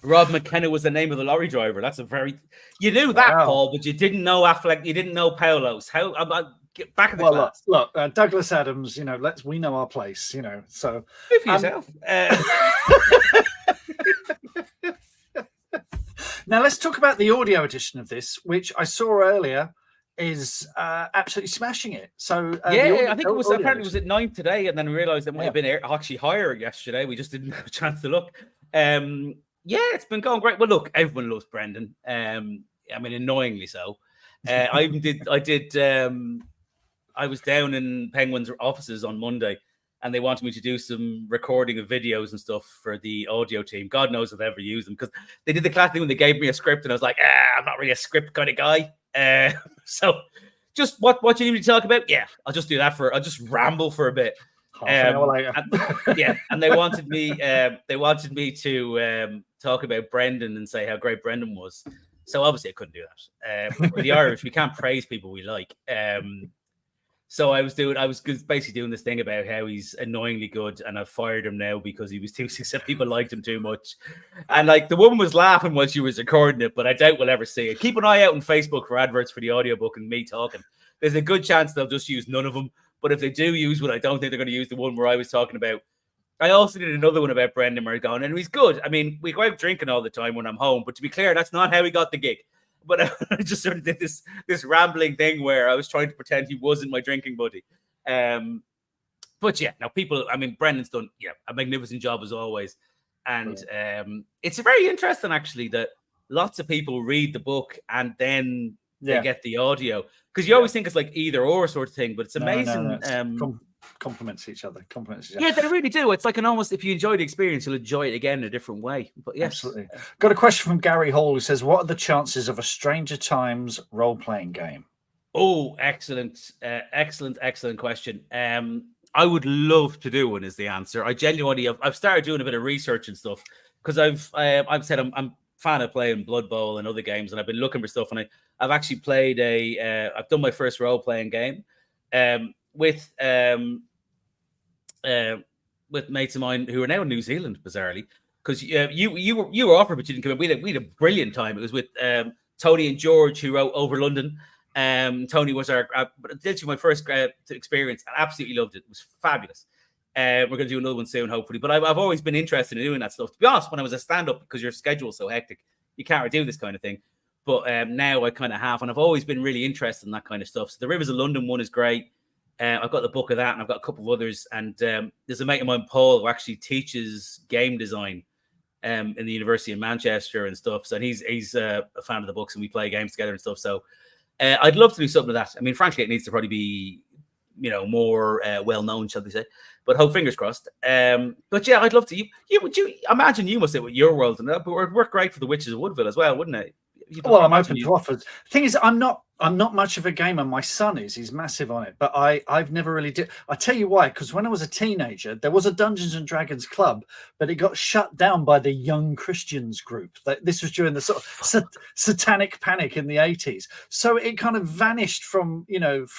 Speaker 1: Rob McKenna was the name of the lorry driver. That's a very... You knew that, wow. Paul, but you didn't know Affleck. You didn't know Paulos. How... Get back in the class.
Speaker 3: Look, Douglas Adams, we know our place, so
Speaker 1: good for yourself.
Speaker 3: Now let's talk about the audio edition of this, which I saw earlier. is absolutely smashing it. So
Speaker 1: I think it was apparently it was at 9 today, and then we realized it might have been actually higher yesterday. We just didn't have a chance to look. It's been going great. Well, look, everyone loves Brendan. I mean, annoyingly so. I was down in Penguin's offices on Monday, and they wanted me to do some recording of videos and stuff for the audio team. God knows if I ever use them, because they did the classic thing when they gave me a script, and I was like, I'm not really a script kind of guy. So just what you need me to talk about? Yeah, I'll just do that I'll just ramble for a bit.
Speaker 3: Half an hour later.
Speaker 1: And they wanted me to talk about Brendan and say how great Brendan was. So obviously I couldn't do that. We're the Irish, we can't praise people we like. So I was basically doing this thing about how he's annoyingly good, and I've fired him now because he was too successful. People liked him too much. And like the woman was laughing while she was recording it, but I doubt we'll ever see it. Keep an eye out on Facebook for adverts for the audiobook and me talking. There's a good chance they'll just use none of them. But if they do use one, I don't think they're going to use the one where I was talking about. I also did another one about Brendan Margone, and he's good. I mean, we go out drinking all the time when I'm home, but to be clear, that's not how he got the gig. But I just sort of did this rambling thing where I was trying to pretend he wasn't my drinking buddy. But yeah, now Brendan's done a magnificent job as always. And it's very interesting, actually, that lots of people read the book and then they get the audio. Because you always think it's like either or sort of thing, but it's amazing.
Speaker 3: Complements each other.
Speaker 1: Yeah, they really do. It's like if you enjoy the experience, you'll enjoy it again in a different way. But yes.
Speaker 3: Absolutely. Got a question from Gary Hall who says, what are the chances of a Stranger Times role-playing game?
Speaker 1: Oh, excellent question. I would love to do one is the answer. I genuinely I've started doing a bit of research and stuff because I've said I'm a fan of playing Blood Bowl and other games, and I've been looking for stuff, and I've actually played I've done my first role-playing game with mates of mine who are now in New Zealand, bizarrely, because you were offered, but you didn't come in. We had a brilliant time. It was with Tony and George, who wrote Over London. Tony was literally my first experience. I absolutely loved it. It was fabulous. We're going to do another one soon, hopefully. But I've always been interested in doing that stuff. To be honest, when I was a stand-up, because your schedule's so hectic, you can't do this kind of thing. But now I kind of have, and I've always been really interested in that kind of stuff. So the Rivers of London one is great. I've got the book of that, and I've got a couple of others. And there's a mate of mine, Paul, who actually teaches game design in the University of Manchester and stuff. So he's a fan of the books, and we play games together and stuff. So I'd love to do something like that. I mean, frankly, it needs to probably be, more well-known, shall we say. But hope, fingers crossed. But yeah, I'd love to. Would you imagine you must say with your world and that, but it would work great for the Witches of Woodville as well, wouldn't it?
Speaker 3: Well, I'm open to offers. The thing is, I'm not much of a gamer. My son is. He's massive on it. But I've never really did. I tell you why, because when I was a teenager, there was a Dungeons and Dragons club, but it got shut down by the Young Christians group. This was during the sort of satanic panic in the 80s. So it kind of vanished from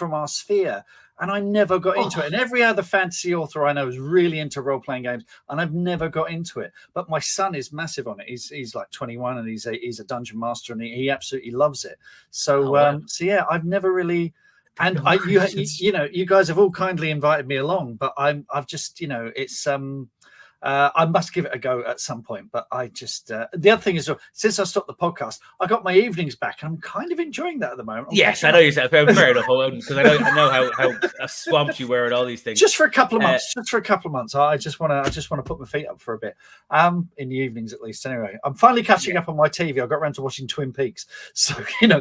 Speaker 3: our sphere. And I never got into it. And every other fantasy author I know is really into role-playing games, and I've never got into it. But my son is massive on it. He's like 21, and he's a dungeon master, and he absolutely loves it. So yeah, I've never really. And you guys have all kindly invited me along, but I've just it's I must give it a go at some point. But I just the other thing is, since I stopped the podcast, I got my evenings back. I'm kind of enjoying that at the moment.
Speaker 1: Yes, I know you said fair enough. Because I know how swamped you were at all these things.
Speaker 3: Just for a couple of months. I just want to put my feet up for a bit. In the evenings at least. Anyway, I'm finally catching up on my TV. I got around to watching Twin Peaks, so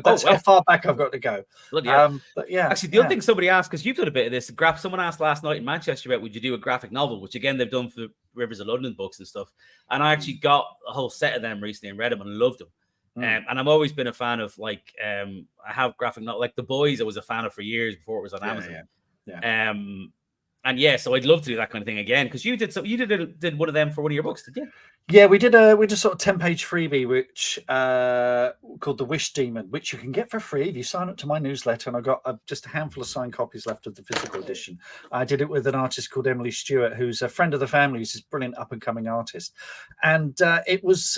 Speaker 3: that's how far back I've got to go. But yeah, actually,
Speaker 1: the other thing somebody asked, because you've done a bit of this. Someone asked last night in Manchester about would you do a graphic novel, which again they've done for Rivers of London books and stuff, and I actually got a whole set of them recently and read them and loved them. And I've always been a fan of I have graphic novel like The Boys. I was a fan of for years before it was on Amazon. So I'd love to do that kind of thing again, because you did one of them for one of your books, did you?
Speaker 3: Yeah, we did a sort of 10-page freebie, which called The Wish Demon, which you can get for free if you sign up to my newsletter. And I got just a handful of signed copies left of the physical edition. I did it with an artist called Emily Stewart, who's a friend of the family. She's a brilliant up and coming artist, and it was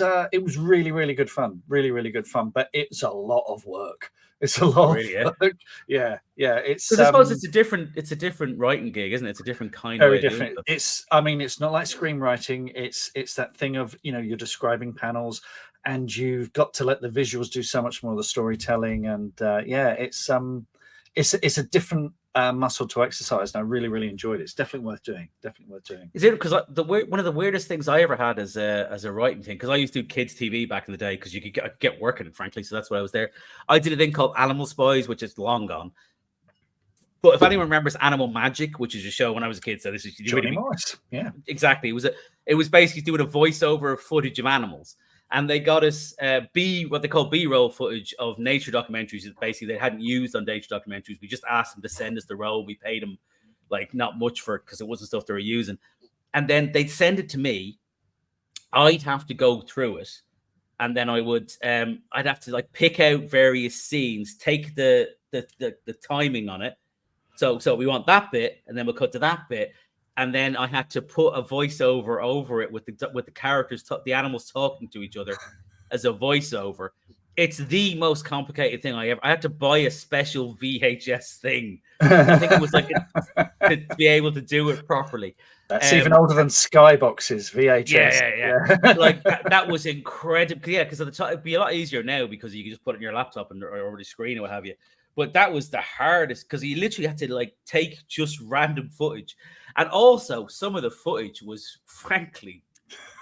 Speaker 3: really, really good fun, really, really good fun. But it's a lot of work. It's a lot of work. Yeah. It's
Speaker 1: I suppose it's a different writing gig, isn't it? It's a different kind of
Speaker 3: very different. It's not like screenwriting. It's that thing of you're describing panels, and you've got to let the visuals do so much more of the storytelling. And it's a different muscle to exercise, and I really, really enjoyed it. It's definitely worth doing.
Speaker 1: Is it because one of the weirdest things I ever had as a writing thing, because I used to do kids TV back in the day, because you could get work in it, frankly. So that's why I was there. I did a thing called Animal Spies, which is long gone. But if anyone remembers Animal Magic, which is a show when I was a kid, so this is
Speaker 3: Johnny Morris. Yeah,
Speaker 1: exactly. It was basically doing a voiceover of footage of animals. And they got us what they call B-roll footage of nature documentaries that basically they hadn't used on nature documentaries. We just asked them to send us the roll. We paid them like not much for it because it wasn't stuff they were using. And then they'd send it to me. I'd have to go through it. And then I'd have to like pick out various scenes, take the timing on it. So we want that bit, and then we'll cut to that bit. And then I had to put a voiceover over it with the characters, the animals talking to each other as a voiceover. It's the most complicated thing I had to buy a special VHS thing. I think it was like to be able to do it properly.
Speaker 3: That's even older than Skybox's VHS.
Speaker 1: Yeah. Like that was incredible. Yeah, because at the time it'd be a lot easier now because you can just put it in your laptop or over the screen or what have you. But that was the hardest because you literally had to like take just random footage. And also, some of the footage was frankly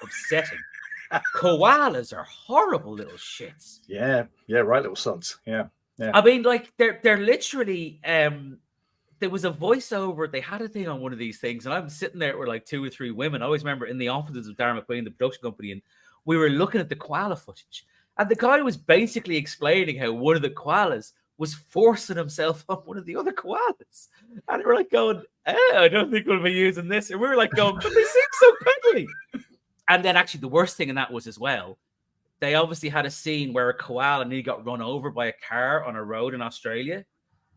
Speaker 1: upsetting. Koalas are horrible little shits.
Speaker 3: Yeah, right, little sods. Yeah.
Speaker 1: I mean, like they're literally. There was a voiceover. They had a thing on one of these things, and I'm sitting there with like 2 or 3 women. I always remember in the offices of Darren McQueen, the production company, and we were looking at the koala footage, and the guy was basically explaining how one of the koalas was forcing himself on one of the other koalas. And we're like going, I don't think we'll be using this. And we were like going, but they seem so cuddly. And then actually the worst thing in that was as well, they obviously had a scene where a koala nearly got run over by a car on a road in Australia.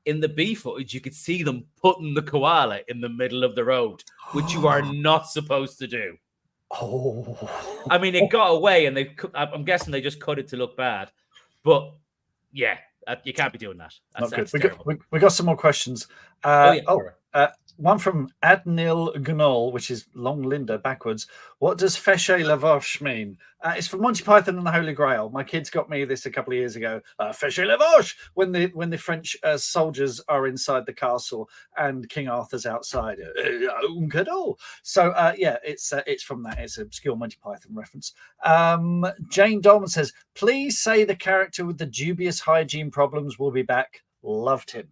Speaker 1: In the B footage, you could see them putting the koala in the middle of the road, which you are not supposed to do.
Speaker 3: Oh.
Speaker 1: I mean, it got away, and I'm guessing they just cut it to look bad. But yeah, you can't be doing that. That's terrible.
Speaker 3: We got some more questions. One from Adnil Gnol, which is Long Linda backwards. What does Fechet la Vache mean? It's from Monty Python and the Holy Grail. My kids got me this a couple of years ago. Fechet la Vache, when the French soldiers are inside the castle and King Arthur's outside. Un cadeau. So it's from that. It's an obscure Monty Python reference. Jane Dolman says, please say the character with the dubious hygiene problems will be back. Loved him.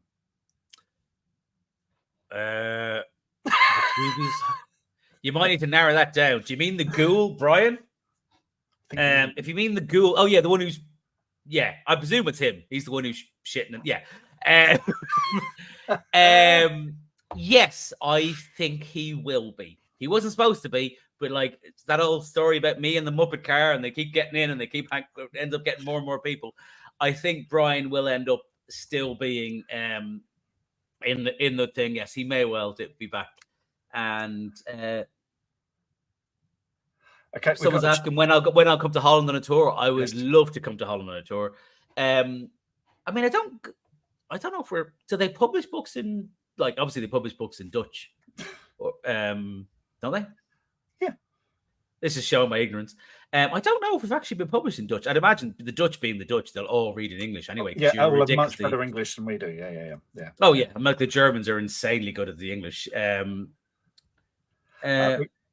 Speaker 1: You might need to narrow that down. Do you mean the ghoul, Brian? If you mean the ghoul, the one who's I presume it's him. He's the one who's shitting it. Yes, I think he will be. He wasn't supposed to be, but like it's that old story about me and the Muppet car, and they keep getting in, and they ends up getting more and more people. I think Brian will end up still being in the thing. Yes, he may well be back. And
Speaker 3: okay,
Speaker 1: someone's asking when I'll come to Holland on a tour. I would love to come to Holland on a tour. I mean, I don't know if do they publish books in, like, obviously they publish books in Dutch, or, don't they?
Speaker 3: Yeah.
Speaker 1: This is showing my ignorance. I don't know if it's actually been published in Dutch. I'd imagine the Dutch being the Dutch, they'll all read in English anyway.
Speaker 3: Yeah, we'll have much better English than we do. Yeah.
Speaker 1: Oh yeah, I'm like the Germans are insanely good at the English.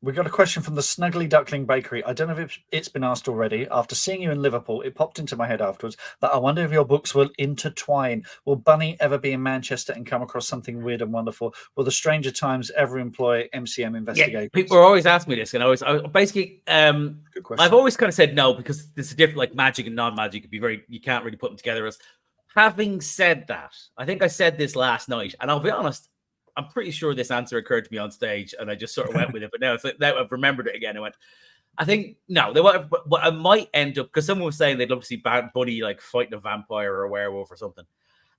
Speaker 3: We got a question from the Snuggly Duckling Bakery. I don't know if it's been asked already. After seeing you in Liverpool, it popped into my head afterwards that I wonder if your books will intertwine. Will Bunny ever be in Manchester and come across something weird and wonderful? Will the Stranger Times ever employ MCM investigators?
Speaker 1: Yeah, people are always asking me this, and I basically,
Speaker 3: good question.
Speaker 1: I've always kind of said no because there's a different, like magic and non-magic. You can't really put them together. Having said that, I think I said this last night, and I'll be honest, I'm pretty sure this answer occurred to me on stage, and I just sort of went with it. But now I've remembered it again. I think no. What I might end up, because someone was saying they'd love to see Bunny like fighting a vampire or a werewolf or something.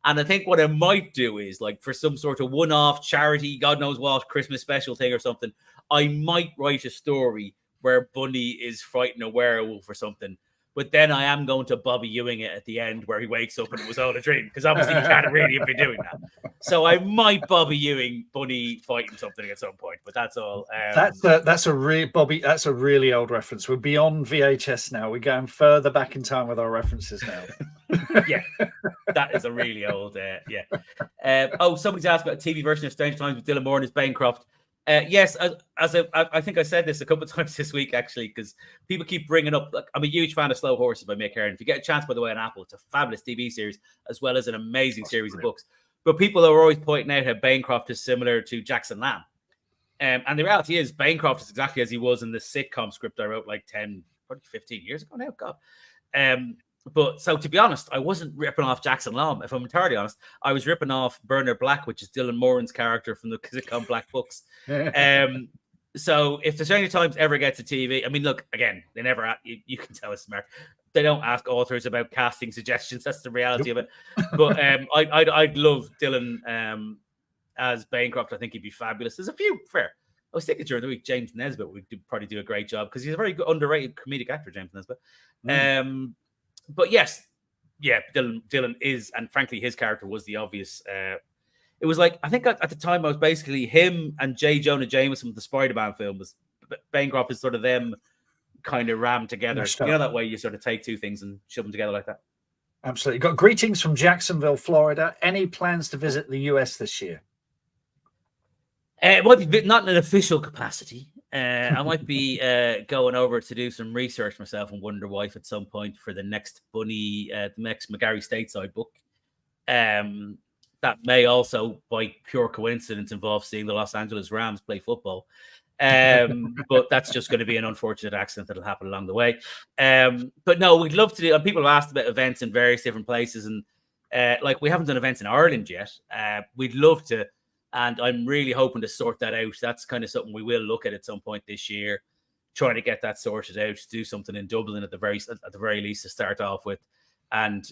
Speaker 1: And I think what I might do is, like, for some sort of one-off charity, God knows what, Christmas special thing or something, I might write a story where Bunny is fighting a werewolf or something. But then I am going to Bobby Ewing it at the end where he wakes up and it was all a dream, because obviously you can't really be doing that. So I might Bobby Ewing Bunny fighting something at some point, but that's all.
Speaker 3: That's a really old reference. We're beyond VHS now. We're going further back in time with our references now.
Speaker 1: Yeah, that is a really old. Somebody's asked about a TV version of Strange Times with Dylan Moore and his Bancroft. Yes, I think I said this a couple of times this week, actually, because people keep bringing up. Like, I'm a huge fan of Slow Horses by Mick Hearn. If you get a chance, by the way, on Apple, it's a fabulous TV series as well as an amazing series of books. But people are always pointing out how Bancroft is similar to Jackson Lamb. And the reality is, Bancroft is exactly as he was in the sitcom script I wrote like 10, probably 15 years ago now. God. But so to be honest, I wasn't ripping off Jackson Lamb. If I'm entirely honest, I was ripping off Bernard Black, which is Dylan Moran's character from the sitcom Black Books. So if the Stranger Times ever gets a TV, I mean, look, again, they never, you can tell us, Mark, they don't ask authors about casting suggestions. That's the reality of it. But I'd love Dylan as Bancroft. I think he'd be fabulous. There's a few fair. I was thinking during the week, James Nesbitt would probably do a great job because he's a very good, underrated comedic actor, James Nesbitt. But yes, yeah, Dylan is, and frankly, his character was the obvious. It was like, I think at the time I was basically him and J. Jonah Jameson with the Spider-Man film. Was Bancroft is sort of them kind of rammed together. You know that way you sort of take two things and shove them together like that.
Speaker 3: Absolutely. Got greetings from Jacksonville, Florida. Any plans to visit the US this year?
Speaker 1: It might be not in an official capacity. I might be going over to do some research myself and Wonder Wife at some point for the next Bunny, the next McGarry Stateside book. That may also, by pure coincidence, involve seeing the Los Angeles Rams play football. But that's just going to be an unfortunate accident that'll happen along the way. But no, we'd love to do, and people have asked about events in various different places, and like we haven't done events in Ireland yet. We'd love to. And I'm really hoping to sort that out. That's kind of something we will look at some point this year, trying to get that sorted out, do something in Dublin at the very least to start off with. And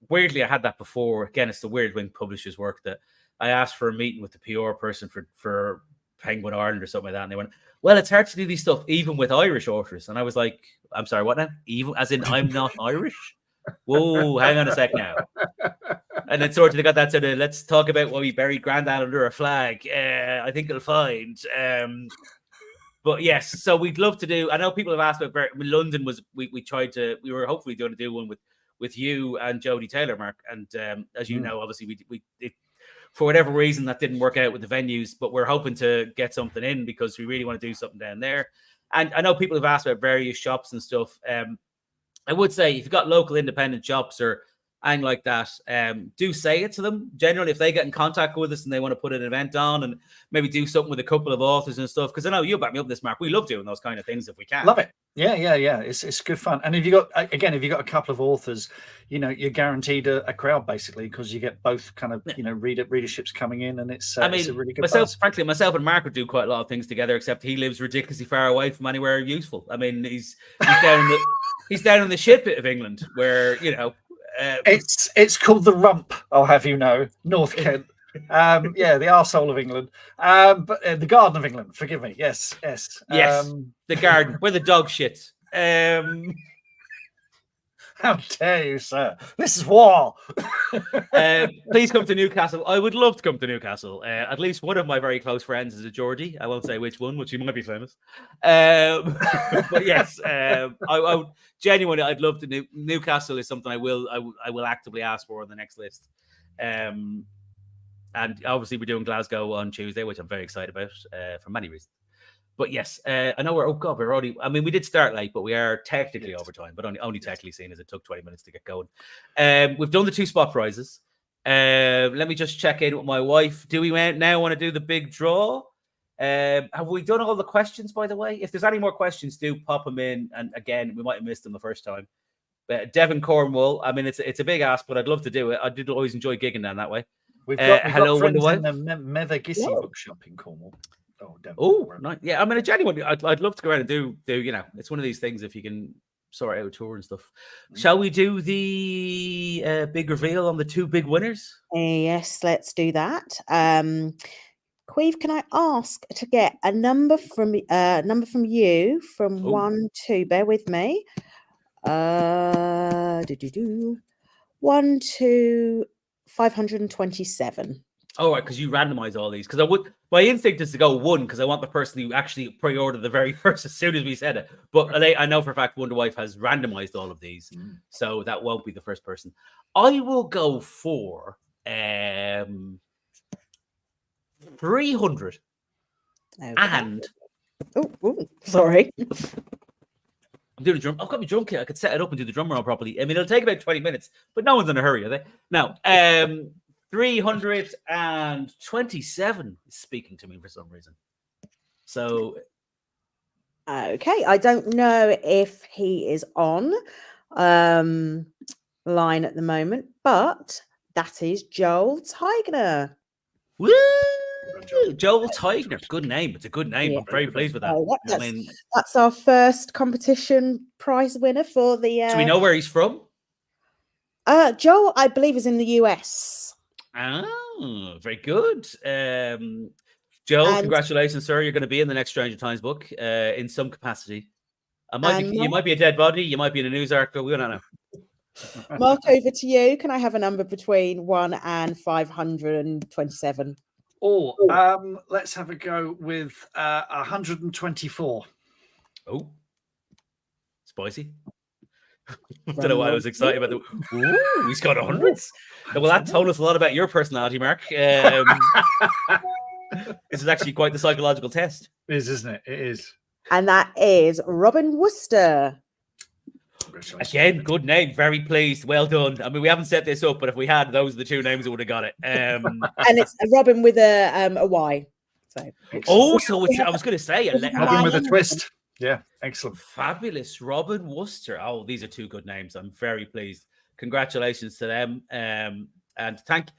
Speaker 1: weirdly, I had that before. Again, it's the weird when publishers work that I asked for a meeting with the PR person for Penguin Ireland or something like that. And they went, well, it's hard to do these stuff even with Irish authors. And I was like, I'm sorry, what now? Even as in I'm not Irish? Whoa, hang on a sec now. And then sort of they got that sort of, let's talk about why we buried Grandad under a flag. I think you'll find. But yes, so we'd love to do. I know people have asked about London. Was we were hopefully going to do one with you and Jodie Taylor, Mark. And as you know, obviously we for whatever reason that didn't work out with the venues, but we're hoping to get something in because we really want to do something down there. And I know people have asked about various shops and stuff. I would say if you've got local independent shops or anything like that, do say it to them. Generally, if they get in contact with us and they want to put an event on and maybe do something with a couple of authors and stuff, because I know you'll back me up this, Mark. We love doing those kind of things if we can.
Speaker 3: Love it. Yeah. It's good fun. And if you got a couple of authors, you're guaranteed a crowd basically because you get both kind of readerships coming in, and it's a really good.
Speaker 1: Myself and Mark would do quite a lot of things together. Except he lives ridiculously far away from anywhere useful. I mean, he's down in the shit bit of England where
Speaker 3: it's called the Rump. I'll have you know, North Kent. The arsehole of England, but the Garden of England. Forgive me. Yes.
Speaker 1: The garden where the dog shits.
Speaker 3: How dare you, sir? This is war.
Speaker 1: Please come to Newcastle. I would love to come to Newcastle. At least one of my very close friends is a Geordie. I won't say which one, but she might be famous. But yes, I genuinely, I'd love to. Newcastle is something I will actively ask for on the next list. And obviously, we're doing Glasgow on Tuesday, which I'm very excited about for many reasons. But yes, I know we're already. I mean, we did start late, but we are technically overtime, but only technically seeing as it took 20 minutes to get going. We've done the 2 spot prizes. Let me just check in with my wife. Do we now want to do the big draw? Have we done all the questions, by the way? If there's any more questions, do pop them in. And again, we might have missed them the first time. But Devon Cornwall, I mean, it's a big ask, but I'd love to do it. I did always enjoy gigging down that way.
Speaker 3: We've got friends in the Methergissy bookshop in Cornwall.
Speaker 1: Oh, nice. Yeah, I mean, genuinely, I'd love to go around and do. It's one of these things if you can sort out a tour and stuff. Shall we do the big reveal on the 2 big winners?
Speaker 2: Yes, let's do that. Queeve, can I ask to get a number from you from 1 to? Bear with me. 1 to 527.
Speaker 1: Oh, right, because you randomize all these. Because my instinct is to go 1 because I want the person who actually pre-ordered the very first as soon as we said it. But I know for a fact Wonder Wife has randomized all of these, so that won't be the first person. I will go for 300.
Speaker 2: Okay.
Speaker 1: And
Speaker 2: sorry.
Speaker 1: I'm doing a drum. I've got my drum kit. I could set it up and do the drum roll properly. I mean, it'll take about 20 minutes, but no one's in a hurry, are they? No. 327 is speaking to me for some reason. So,
Speaker 2: okay, I don't know if he is on line at the moment, but that is Joel Tigner.
Speaker 1: woo! Joel Tigner, good name. It's a good name.
Speaker 2: Yeah.
Speaker 1: I'm very pleased with that.
Speaker 2: Oh, that's our first competition prize winner for the.
Speaker 1: Do we know where he's from?
Speaker 2: Joel, I believe, is in the US.
Speaker 1: Oh, very good. Joel, congratulations, sir. You're going to be in the next Stranger Times book in some capacity. You might be a dead body. You might be in a news article. We don't know.
Speaker 2: Mark, over to you. Can I have a number between 1 and 527?
Speaker 3: Let's have a go with 124.
Speaker 1: Oh, spicy. I don't know why I was excited about the. Ooh, he's got hundreds. Well, that told us a lot about your personality, Mark. This is actually quite the psychological test.
Speaker 3: It is, isn't it? It is.
Speaker 2: And that is Robin Worcester.
Speaker 1: Again, good name. Very pleased. Well done. I mean, we haven't set this up, but if we had, those are the two names that would have got it.
Speaker 2: And it's a Robin with a Y. So
Speaker 1: it's, I was going to say
Speaker 3: Robin with a twist. Yeah, excellent.
Speaker 1: Fabulous. Robin Worcester. Oh, these are two good names. I'm very pleased. Congratulations to them. And thank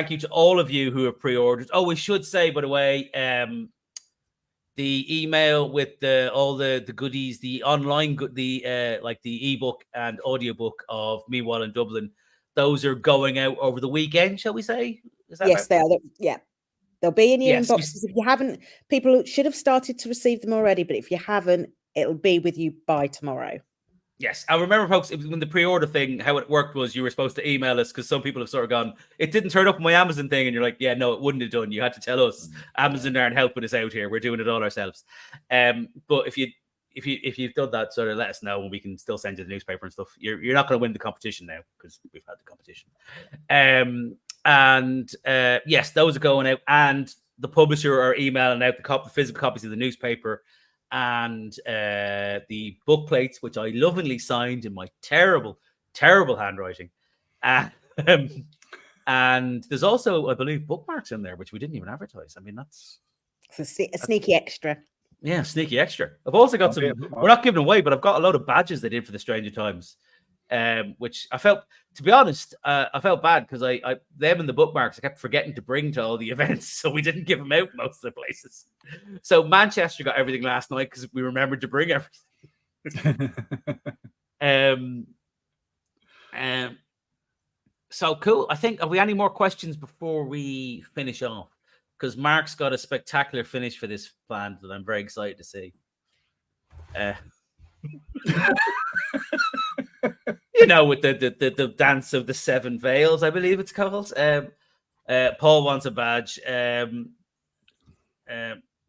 Speaker 1: you to all of you who have pre-ordered. Oh, we should say, by the way, the email with all the goodies, the online, like the ebook and audiobook of Meanwhile in Dublin, those are going out over the weekend, shall we say? Is that
Speaker 2: yes,
Speaker 1: right?
Speaker 2: they are. Yeah. They'll be in your inboxes. If you haven't, people should have started to receive them already, but if you haven't, it'll be with you by tomorrow.
Speaker 1: Yes, I remember, folks, when the pre-order thing, how it worked was you were supposed to email us because some people have sort of gone, it didn't turn up on my Amazon thing, and you're like, yeah, no, it wouldn't have done. You had to tell us. Amazon aren't helping us out here. We're doing it all ourselves. But if you've done that, sort of let us know, and we can still send you the newspaper and stuff. You're not going to win the competition now because we've had the competition. Yes, those are going out, and the publisher are emailing out the physical copies of the newspaper and the book plates, which I lovingly signed in my terrible handwriting. And there's also, I believe, bookmarks in there, which we didn't even advertise. I mean, that's
Speaker 2: a sneaky extra.
Speaker 1: Yeah, sneaky extra. I've also got some, we're not giving away, but I've got a load of badges they did for the Stranger Times. Which I felt, to be honest, I felt bad because them and the bookmarks I kept forgetting to bring to all the events, so we didn't give them out most of the places. So Manchester got everything last night because we remembered to bring everything. So cool. I think, have we any more questions before we finish off? Because Mark's got a spectacular finish for this plan that I'm very excited to see. You know, with the dance of the seven veils, I believe it's called. Paul wants a badge.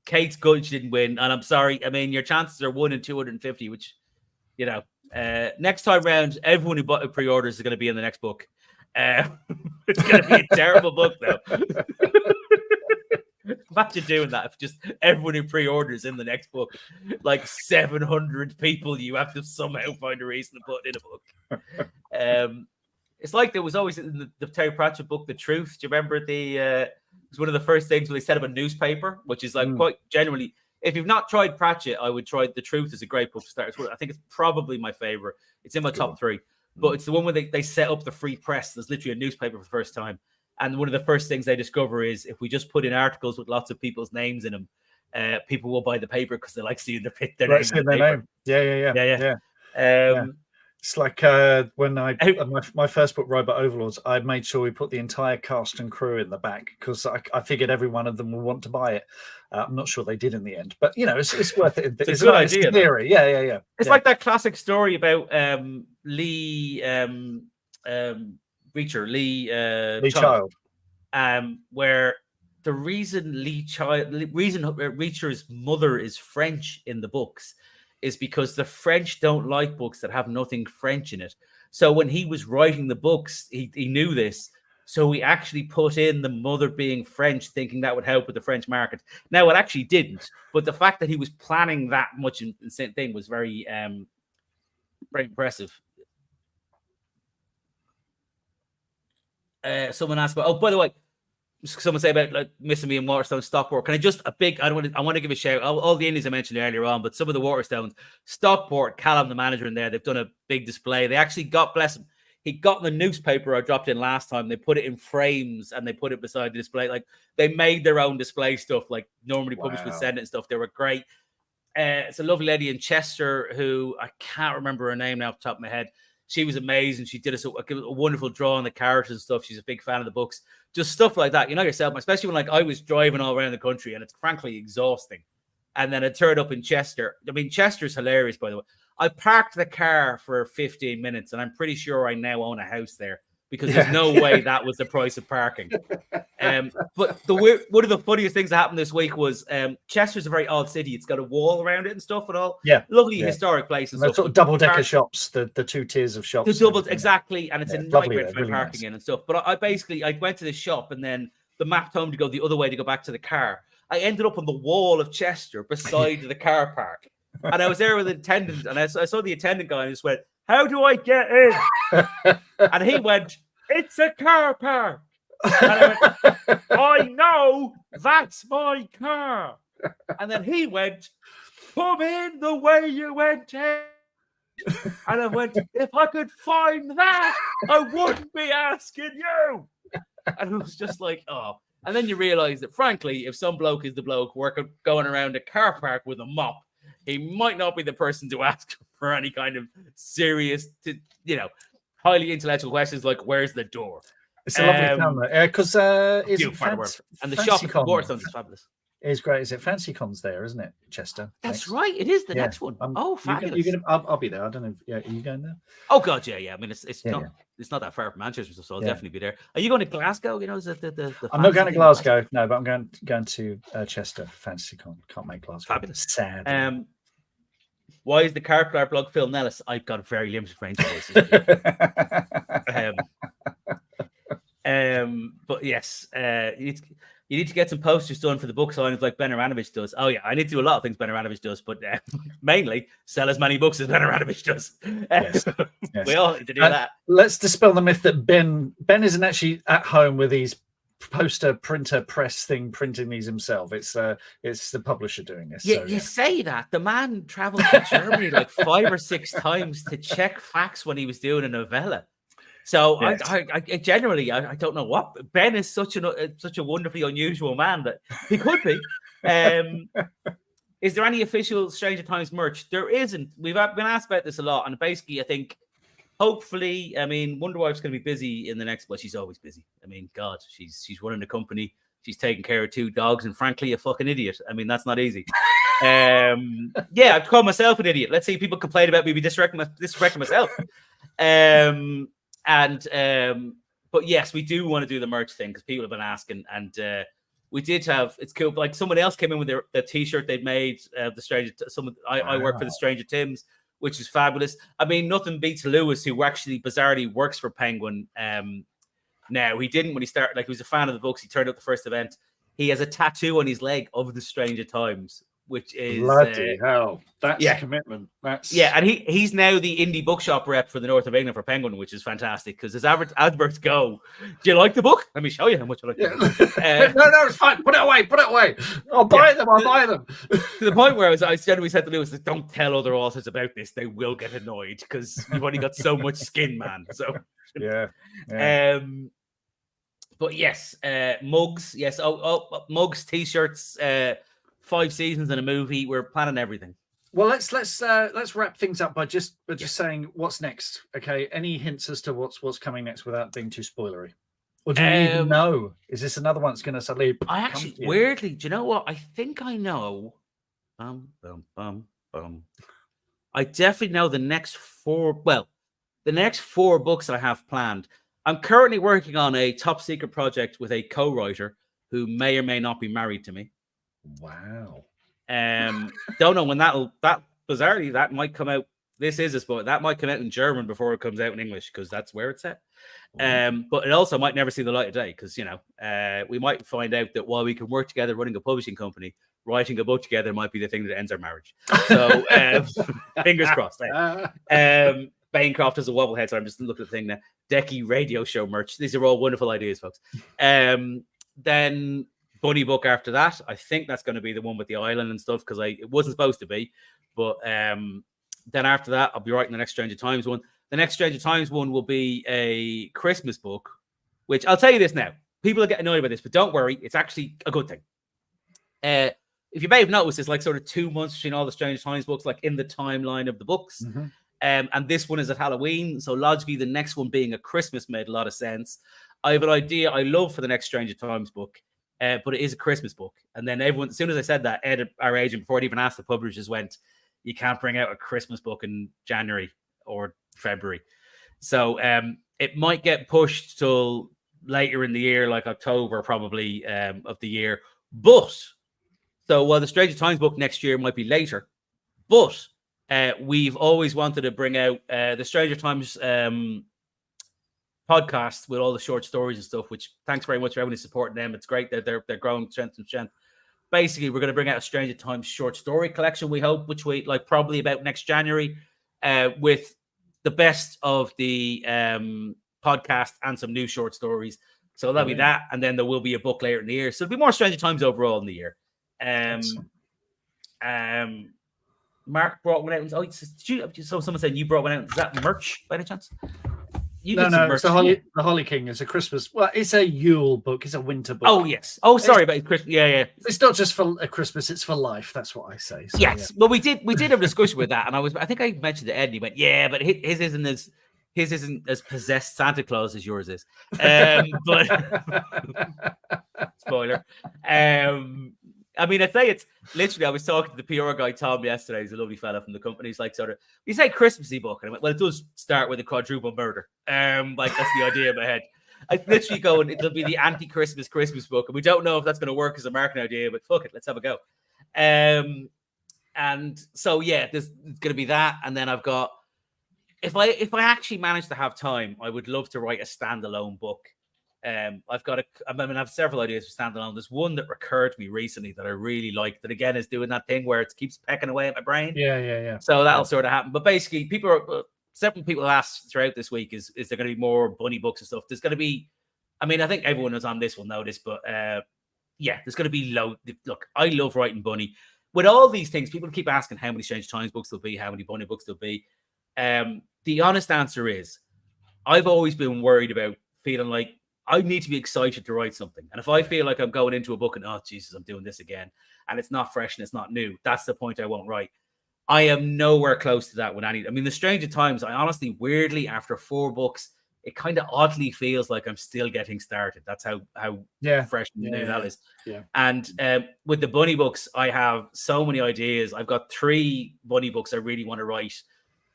Speaker 1: Kate's good, she didn't win, and I'm sorry. I mean, your chances are 1 in 250, which, you know, next time round, everyone who bought pre-orders is going to be in the next book. It's going to be a terrible book, though. Imagine doing that if just everyone who pre-orders in the next book, like 700 people, you have to somehow find a reason to put in a book. It's like there was always in the Terry Pratchett book, The Truth. Do you remember it was one of the first things when they set up a newspaper, which is like quite generally, if you've not tried Pratchett, I would try The Truth. Is a great book to start. I think it's probably my favorite. It's in my top 3, but it's the one where they set up the free press. There's literally a newspaper for the first time. And one of the first things they discover is if we just put in articles with lots of people's names in them, people will buy the paper because they like seeing their name.
Speaker 3: Yeah. It's like when my first book, Robot Overlords, I made sure we put the entire cast and crew in the back because I figured every one of them will want to buy it. I'm not sure they did in the end, but it's worth it.
Speaker 1: It's a good idea.
Speaker 3: It's theory. Yeah.
Speaker 1: It's like that classic story about Lee Reacher, Lee
Speaker 3: Child,
Speaker 1: where the reason Reacher's mother is French in the books is because the French don't like books that have nothing French in it. So when he was writing the books, he knew this. So he actually put in the mother being French, thinking that would help with the French market. Now, it actually didn't. But the fact that he was planning that much insane thing was very impressive. Someone asked about, by the way, someone say about like missing me in Waterstones Stockport. Can I just I want to give a shout all the indies I mentioned earlier on, but some of the Waterstones Stockport, Callum, the manager in there, they've done a big display. They actually got, bless him, he got in the newspaper I dropped in last time. They put it in frames and they put it beside the display. Like they made their own display stuff, like normally published would send it and stuff. They were great. It's a lovely lady in Chester who I can't remember her name now off the top of my head. She was amazing. She did a wonderful draw on the characters and stuff. She's a big fan of the books. Just stuff like that. You know yourself, especially when like I was driving all around the country and it's frankly exhausting. And then I turned up in Chester. I mean, Chester's hilarious, by the way. I parked the car for 15 minutes and I'm pretty sure I now own a house there because there's no way that was the price of parking. But one of the funniest things that happened this week was Chester's a very odd city. It's got a wall around it and stuff and all.
Speaker 3: Yeah.
Speaker 1: Lovely historic place. And
Speaker 3: stuff. Sort of double-decker shops, the two tiers of shops.
Speaker 1: The doubles, exactly. And it's a nightmare to find parking in and stuff. But I went to the shop and then the map told me to go the other way to go back to the car. I ended up on the wall of Chester beside the car park. And I was there with an attendant and I saw the attendant guy and just went, "How do I get in?" And he went, "It's a car park." And I went, "I know, that's my car." And then he went, "Come in the way you went in." And I went, "If I could find that, I wouldn't be asking you." And it was just like, oh. And then you realize that, frankly, if some bloke is the bloke going around a car park with a mop, he might not be the person to ask for any kind of serious, highly intellectual questions like, "Where's the door?"
Speaker 3: It's a lovely town there because
Speaker 1: and the shop at Waterstones is fabulous.
Speaker 3: It's great. Is it Fancy Con's there, isn't it, Chester?
Speaker 1: That's right. It is the next one. Fabulous.
Speaker 3: I'll be there. I don't know. Are you going there?
Speaker 1: Oh God, yeah. I mean, it's not that far from Manchester, so I'll definitely be there. Are you going to Glasgow? You know, is it the
Speaker 3: I'm not going to Glasgow, no, but I'm going to Chester. Fancy Con. Can't make Glasgow.
Speaker 1: Fabulous.
Speaker 3: Sad.
Speaker 1: Why is the car plug Phil Nellis? I've got a very limited range of voices. But yes, you need to get some posters done for the book signings like Ben Aranovich does. Oh yeah, I need to do a lot of things Ben Aranovich does, but mainly sell as many books as Ben Aranovich does. Yes. We all need to do that.
Speaker 3: Let's dispel the myth that Ben isn't actually at home with these poster printer press thing printing these himself. It's the publisher doing this.
Speaker 1: Yeah, you say that. The man traveled to Germany like 5 or 6 times to check facts when he was doing a novella. So yes. I generally I don't know what Ben is such a wonderfully unusual man that he could be. Is there any official Stranger Times merch? There isn't. We've been asked about this a lot, and basically I think hopefully, I mean, Wonder Wife's going to be busy in the next. Well, she's always busy. I mean, God, she's running the company. She's taking care of 2 dogs, and frankly, a fucking idiot. I mean, that's not easy. Yeah, I've called myself an idiot. Let's see, people complain about me disrespecting myself. But yes, we do want to do the merch thing because people have been asking, and we did have. It's cool. Like someone else came in with the t-shirt they'd made. The Stranger. I work for the Stranger Tims, which is fabulous. I mean, nothing beats Lewis, who actually bizarrely works for Penguin. Now he didn't when he started. Like he was a fan of the books. He turned up the first event. He has a tattoo on his leg of the Stranger Times, which is
Speaker 3: bloody hell. That's commitment. That's
Speaker 1: and he's now the indie bookshop rep for the north of England for Penguin, which is fantastic because his adverts go, "Do you like the book? Let me show you how much I like the book."
Speaker 3: No, it's fine. Put it away. I'll buy them.
Speaker 1: To the point where I generally said to Lewis, "Don't tell other authors about this. They will get annoyed because you've only got so much skin, man." So
Speaker 3: yeah.
Speaker 1: But yes, mugs. Yes, mugs, t-shirts. 5 seasons in a movie. We're planning everything.
Speaker 3: Well, let's wrap things up by just saying what's next. Okay, any hints as to what's coming next without being too spoilery, or do we even know? Is this another one that's going to suddenly?
Speaker 1: I actually weirdly, do you know what? I think I know. I definitely know the next 4. Well, the next 4 books that I have planned. I'm currently working on a top secret project with a co-writer who may or may not be married to me.
Speaker 3: Wow.
Speaker 1: Don't know when that bizarrely that might come out. This is a spoiler. That might come out in German before it comes out in English because that's where it's at. But it also might never see the light of day because we might find out that while we can work together running a publishing company, writing a book together might be the thing that ends our marriage. So fingers crossed. Bancroft is a wobblehead, so I'm just looking at the thing now. Decky radio show merch. These are all wonderful ideas, folks. Then Bunny book after that. I think that's going to be the one with the island and stuff because it wasn't supposed to be. But then after that, I'll be writing the next Stranger Times one. The next Stranger Times one will be a Christmas book, which I'll tell you this now. People are getting annoyed about this, but don't worry. It's actually a good thing. If you may have noticed, it's like sort of 2 months between all the Stranger Times books, like in the timeline of the books.
Speaker 3: Mm-hmm.
Speaker 1: And this one is at Halloween. So logically, the next one being a Christmas made a lot of sense. I have an idea I love for the next Stranger Times book, but it is a Christmas book. And then everyone, as soon as I said that, Ed, our agent, before it even asked the publishers, went, you can't bring out a Christmas book in January or February. So it might get pushed till later in the year, like October probably of the year. But so while the Stranger Times book next year might be later, but we've always wanted to bring out the Stranger Times podcast with all the short stories and stuff, which thanks very much for everyone supporting them. It's great that they're growing strength and strength. Basically, we're going to bring out a Stranger Times short story collection, we hope, which we like probably about next January, with the best of the podcast and some new short stories. So that'll be that. And then there will be a book later in the year. So it'll be more Stranger Times overall in the year. Mark brought one out. So someone said you brought one out. Is that merch by any chance?
Speaker 3: No, it's the Holly King. It's a Christmas. Well, it's a Yule book. It's a winter book.
Speaker 1: Oh yes. Oh, sorry about Christmas. Yeah.
Speaker 3: It's not just for Christmas. It's for life. That's what I say. So,
Speaker 1: yes. Yeah. Well, we did have a discussion with that, and I think I mentioned to Ed, and he went, "Yeah, but his isn't as possessed Santa Claus as yours is." But spoiler. I mean, I'd say it's literally, I was talking to the PR guy, Tom, yesterday. He's a lovely fella from the company. He's like, sort of, you say Christmassy book. And I went, well, it does start with a quadruple murder. Like, that's the idea in my head. I literally go, and it'll be the anti-Christmas Christmas book. And we don't know if that's going to work as a marketing idea, but fuck it, let's have a go. And so, yeah, there's going to be that. And then I've got, if I actually manage to have time, I would love to write a standalone book. I have several ideas for standalone. There's one that recurred to me recently that I really like, that again is doing that thing where it keeps pecking away at my brain.
Speaker 3: Yeah.
Speaker 1: So that'll sort of happen. But basically, several people asked throughout this week, is there going to be more bunny books and stuff? There's going to be, I mean, I think everyone who's on this will know this, but there's going to be look, I love writing bunny. With all these things, people keep asking how many Stranger Times books there'll be, how many bunny books there'll be. The honest answer is, I've always been worried about feeling like I need to be excited to write something. And if I feel like I'm going into a book and, oh, Jesus, I'm doing this again, and it's not fresh and it's not new, that's the point I won't write. I am nowhere close to that with any. I mean, the Stranger Times, I honestly, weirdly, after 4 books, it kind of oddly feels like I'm still getting started. That's how fresh and new that is.
Speaker 3: Yeah.
Speaker 1: And with the bunny books, I have so many ideas. I've got 3 bunny books I really want to write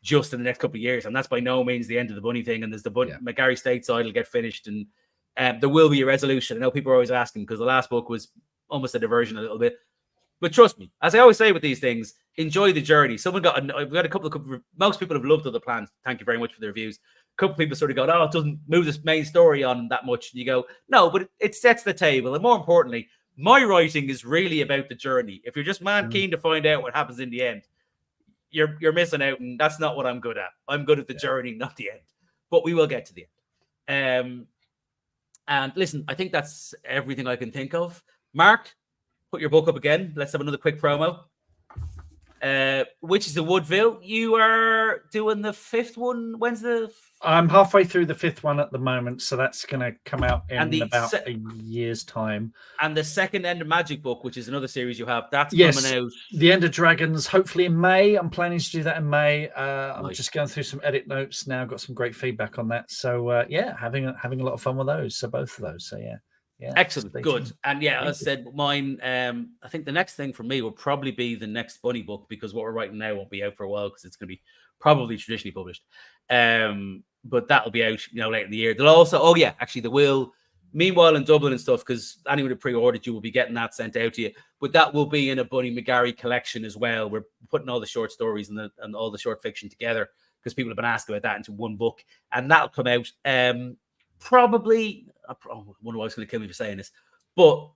Speaker 1: just in the next couple of years. And that's by no means the end of the bunny thing. And there's the McGarry Stateside will get finished, and there will be a resolution. I know people are always asking because the last book was almost a diversion a little bit. But trust me, as I always say with these things, enjoy the journey. I've got a couple of, most people have loved other plans. Thank you very much for the reviews. A couple of people sort of go, oh, it doesn't move this main story on that much. And you go, no, but it sets the table. And more importantly, my writing is really about the journey. If you're just keen to find out what happens in the end, you're missing out. And that's not what I'm good at. I'm good at the journey, not the end. But we will get to the end. And listen, I think that's everything I can think of. Mark, put your book up again. Let's have another quick promo. Witches of Woodville. You are doing the 5th one. When's the?
Speaker 3: I'm halfway through the 5th one at the moment, so that's going to come out in about a year's time.
Speaker 1: And the second End of Magic book, which is another series you have, that's coming out.
Speaker 3: The End of Dragons, hopefully in May. I'm planning to do that in May. I'm just going through some edit notes now. Got some great feedback on that. So having a lot of fun with those. So both of those. So yeah.
Speaker 1: Excellent, good. And as I said, mine. I think the next thing for me will probably be the next Bunny book, because what we're writing now won't be out for a while because it's going to be probably traditionally published. But that'll be out, later in the year. They'll also, there will. Meanwhile, in Dublin and stuff, because anyone who pre-ordered you will be getting that sent out to you. But that will be in a Bunny McGarry collection as well. We're putting all the short stories and all the short fiction together because people have been asking about that into one book, and that'll come out probably. I wonder why it's going to kill me for saying this, but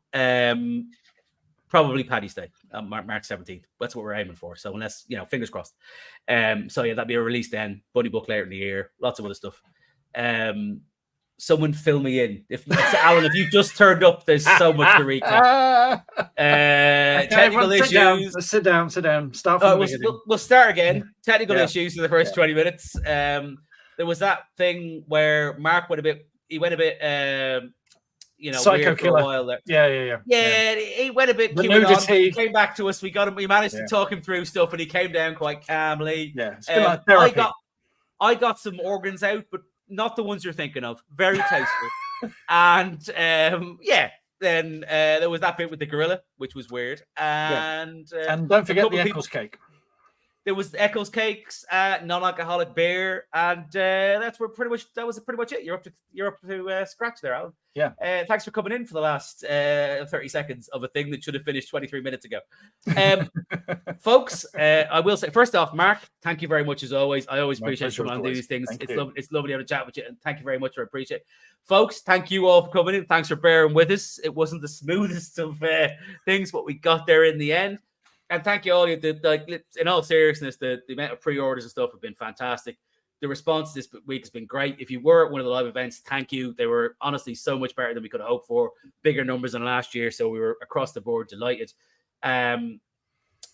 Speaker 1: probably Paddy's Day, March 17th. That's what we're aiming for. So unless, fingers crossed. That'd be a release then. Bunny book later in the year. Lots of other stuff. Someone fill me in. Alan, if you just turned up, there's so much to recap. Technical issues.
Speaker 3: Sit down. Start from the beginning.
Speaker 1: We'll start again. Technical issues for the first 20 minutes. There was that thing where Mark went a bit. He went a bit,
Speaker 3: psycho
Speaker 1: weird
Speaker 3: killer.
Speaker 1: For a while there.
Speaker 3: Yeah.
Speaker 1: He went a bit. He came back to us. We got him. We managed to talk him through stuff, and he came down quite calmly.
Speaker 3: Yeah, it's been like therapy.
Speaker 1: I got some organs out, but not the ones you're thinking of. Very tasteful. And Then there was that bit with the gorilla, which was weird. And
Speaker 3: don't forget the Eccles cake.
Speaker 1: There was Eccles cakes, non-alcoholic beer, and that was pretty much it. You're up to scratch there, Alan.
Speaker 3: Yeah.
Speaker 1: Thanks for coming in for the last 30 seconds of a thing that should have finished 23 minutes ago. Folks, I will say, first off, Mark, thank you very much as always. I always appreciate you coming on and do these things. It's lovely to have a chat with you, and thank you very much. I appreciate it. Folks, thank you all for coming in. Thanks for bearing with us. It wasn't the smoothest of things, but we got there in the end. And thank you all. In all seriousness, the amount of pre-orders and stuff have been fantastic. The response this week has been great. If you were at one of the live events, thank you. They were honestly so much better than we could have hoped for. Bigger numbers than last year, so we were across the board delighted. Thank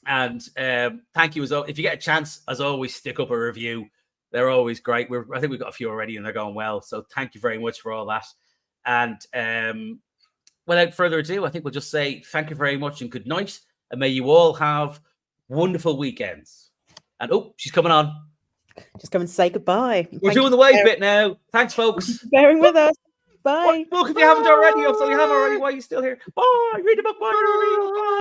Speaker 1: you as well. If you get a chance, as always, stick up a review. They're always great. I think we've got a few already, and they're going well. So thank you very much for all that. And without further ado, I think we'll just say thank you very much and good night. And may you all have wonderful weekends. And she's coming on.
Speaker 2: Just come and say goodbye.
Speaker 1: We're doing the wave bit now. Thanks, folks.
Speaker 2: Bearing with us. Bye.
Speaker 1: Book if you haven't already. So you have already. Why are you still here? Bye. Read the book. Bye.